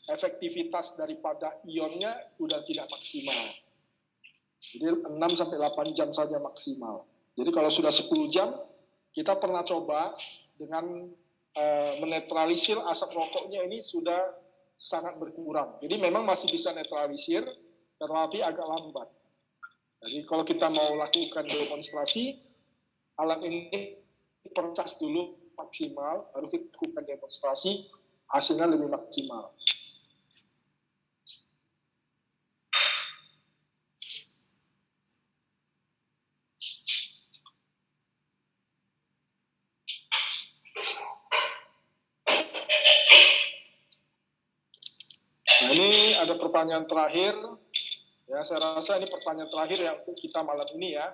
efektivitas daripada ionnya udah tidak maksimal. Jadi 6 sampai 8 jam saja maksimal. Jadi kalau sudah 10 jam, kita pernah coba dengan menetralisir asap rokoknya ini sudah sangat berkurang. Jadi memang masih bisa netralisir, tetapi agak lambat. Jadi kalau kita mau lakukan demonstrasi, alat ini percas dulu maksimal, baru kita lakukan demonstrasi, hasilnya lebih maksimal. ini ada pertanyaan terakhir. Ya, saya rasa ini pertanyaan terakhir yang untuk kita malam ini ya.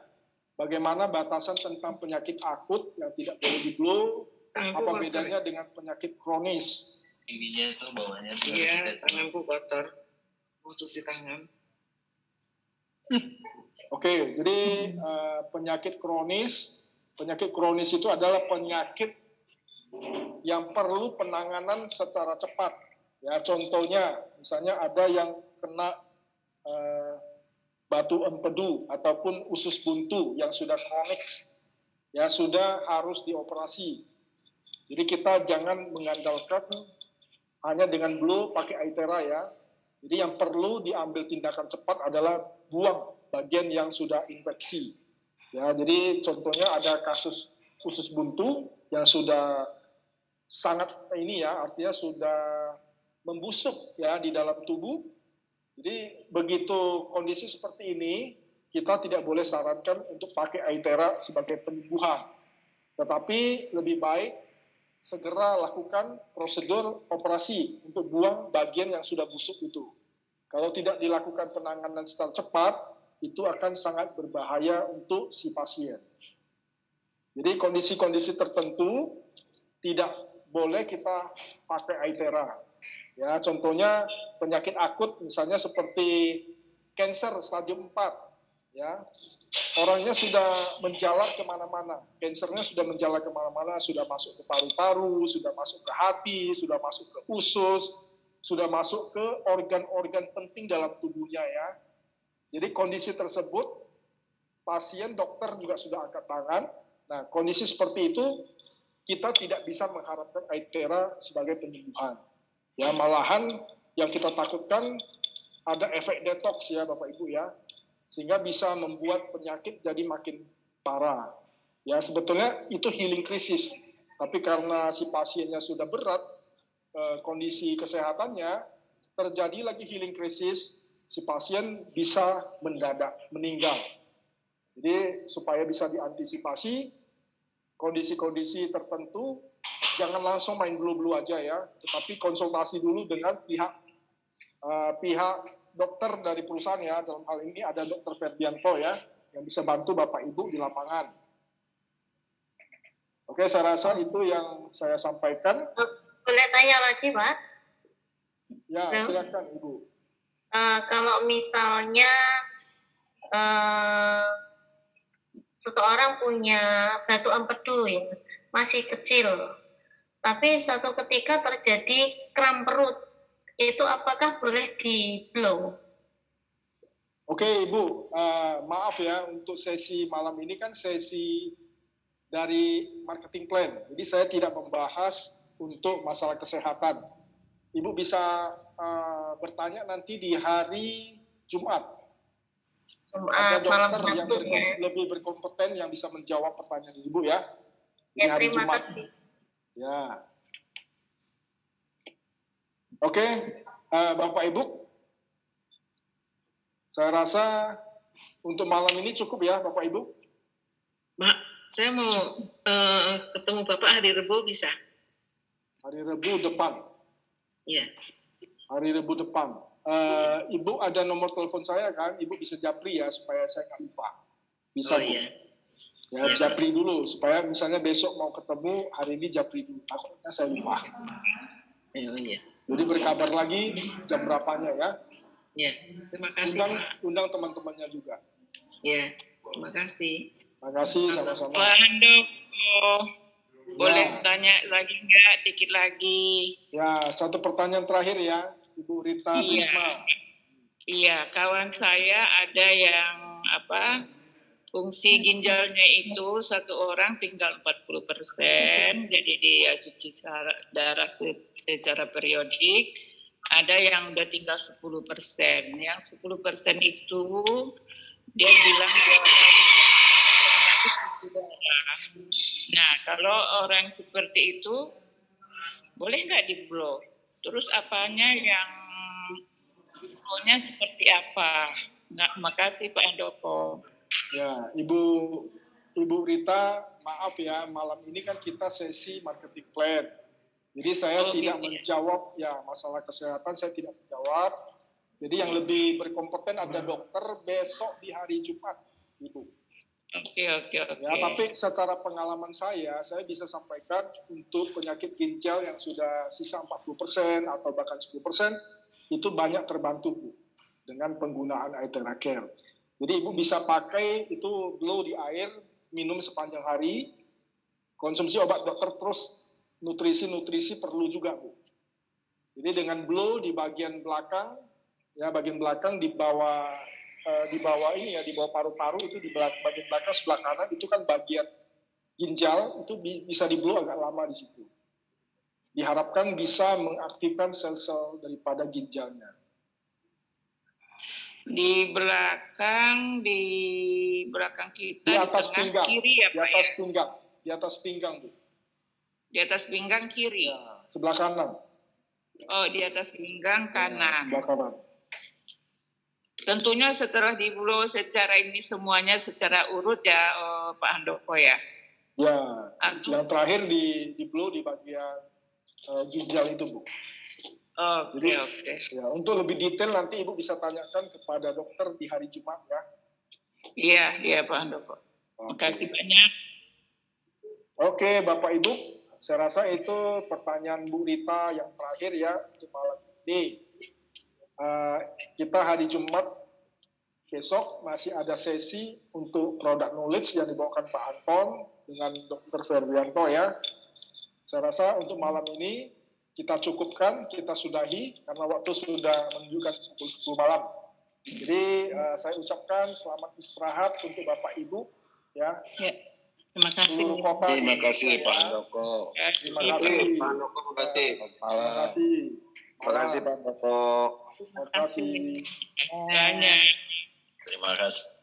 Bagaimana batasan tentang penyakit akut yang tidak boleh di-blow? Apa bedanya dengan penyakit kronis? Ininya itu bawahnya. Iya, tanganku kotor. Mau cuci tangan. Oke, jadi penyakit kronis itu adalah penyakit yang perlu penanganan secara cepat. Ya, contohnya, misalnya ada yang kena batu empedu ataupun usus buntu yang sudah kronik, ya sudah harus dioperasi. Jadi kita jangan mengandalkan hanya dengan blow pakai Aitera ya. Jadi yang perlu diambil tindakan cepat adalah buang bagian yang sudah infeksi. Ya, jadi contohnya ada kasus usus buntu yang sudah sangat ini ya, artinya sudah membusuk ya di dalam tubuh. Jadi begitu kondisi seperti ini, kita tidak boleh sarankan untuk pakai Aitera sebagai penyembuhan. Tetapi lebih baik segera lakukan prosedur operasi untuk buang bagian yang sudah busuk itu. Kalau tidak dilakukan penanganan secara cepat, itu akan sangat berbahaya untuk si pasien. Jadi kondisi-kondisi tertentu tidak boleh kita pakai Aitera. Ya, contohnya penyakit akut misalnya seperti kanker stadium 4. Ya, orangnya sudah menjalar kemana-mana. Kankernya sudah menjalar kemana-mana, sudah masuk ke paru-paru, sudah masuk ke hati, sudah masuk ke usus, sudah masuk ke organ-organ penting dalam tubuhnya ya. Jadi kondisi tersebut, pasien dokter juga sudah angkat tangan. Nah, kondisi seperti itu kita tidak bisa mengharapkan Aitera sebagai penyembuhan. Ya, malahan yang kita takutkan ada efek detox ya Bapak Ibu ya, sehingga bisa membuat penyakit jadi makin parah. Ya, sebetulnya itu healing krisis, tapi karena si pasiennya sudah berat, kondisi kesehatannya, terjadi lagi healing krisis, si pasien bisa mendadak meninggal. Jadi supaya bisa diantisipasi kondisi-kondisi tertentu, jangan langsung main blue-blue aja ya, tetapi konsultasi dulu dengan pihak dokter dari perusahaan ya. Dalam hal ini ada Dr. Ferdianto ya, yang bisa bantu Bapak Ibu di lapangan. Oke, saya rasa itu yang saya sampaikan. Boleh tanya lagi, Pak? Ya, silakan Ibu. Kalau misalnya seseorang punya batu empedu ya, masih kecil, tapi suatu ketika terjadi kram perut, itu apakah boleh di-blow? Oke Ibu, maaf ya untuk sesi malam ini kan sesi dari marketing plan, jadi saya tidak membahas untuk masalah kesehatan. Ibu bisa bertanya nanti di hari Jumat. Ada dokter yang lebih berkompeten yang bisa menjawab pertanyaan Ibu ya. Di hari terima Jumat. kasih. Ya. Oke, Bapak Ibu, saya rasa untuk malam ini cukup ya Bapak Ibu. Mak, saya mau ketemu Bapak hari Rabu bisa? Hari Rabu depan. Iya. Hari Rabu depan. Ibu ada nomor telepon saya kan, Ibu bisa japri ya supaya saya nggak lupa. Bisa. Oh iya. Ya, japri dulu supaya misalnya besok mau ketemu, hari ini japri dulu. Takutnya saya lupa. Iya. Jadi berkabar lagi jam berapanya ya. Iya, terima kasih. Undang teman-temannya juga. Iya, terima kasih. Terima kasih sama-sama. Pak Handoko, boleh tanya lagi nggak? Dikit lagi. Ya, satu pertanyaan terakhir ya, Ibu Rita Prisma. Iya, kawan saya ada yang fungsi ginjalnya itu satu orang tinggal 40%, jadi dia cuci darah secara periodik. Ada yang udah tinggal 10%. Yang 10% itu dia bilang dia darah. Nah, kalau orang seperti itu boleh nggak di-blow? Terus apanya yang blow-nya seperti apa? Nah, makasih Pak Handoko. Ya, Ibu Rita, maaf ya, malam ini kan kita sesi marketing plan. Jadi saya tidak gitu. menjawab ya masalah kesehatan, saya tidak menjawab. Jadi yang lebih berkompeten ada dokter besok di hari Jumat, Ibu. Oke. Ya, tapi secara pengalaman saya bisa sampaikan untuk penyakit ginjal yang sudah sisa 40% atau bahkan 10% itu banyak terbantu Bu, dengan penggunaan Aethera Care. Jadi Ibu bisa pakai itu blow di air, minum sepanjang hari, konsumsi obat dokter terus, nutrisi perlu juga Bu. Jadi dengan blow di bagian belakang, ya bagian belakang di bawah ini ya, di bawah paru-paru itu di bagian belakang sebelah kanan itu kan bagian ginjal, itu bisa di blow agak lama di situ. Diharapkan bisa mengaktifkan sel-sel daripada ginjalnya. Di belakang kita di atas di tengah pinggang, kiri ya Pak ya? Di atas pinggang Bu. Di atas pinggang kiri. Ya, sebelah kanan. Oh, di atas pinggang kanan. Sebelah kanan. Tentunya setelah di blow secara ini semuanya secara urut ya Pak Handoko ya. Ya, yang terakhir di blow di bagian ginjal itu Bu. Oke. Ya, untuk lebih detail nanti Ibu bisa tanyakan kepada dokter di hari Jumat ya. Iya Pak Handoko. Terima kasih banyak. Oke Bapak Ibu, saya rasa itu pertanyaan Bu Rita yang terakhir ya untuk malam ini. Kita hari Jumat besok masih ada sesi untuk product knowledge yang dibawakan Pak Anton dengan Dr. Ferdianto ya. Saya rasa untuk malam ini kita cukupkan, kita sudahi karena waktu sudah menunjukkan 10 malam. Jadi saya ucapkan selamat istirahat untuk Bapak Ibu ya. Terima kasih. Terima kasih Pak Handoko. Terima kasih Pak Handoko, terima kasih. Terima kasih. Terima kasih Pak Handoko. Terima kasih. Banyak. Terima kasih.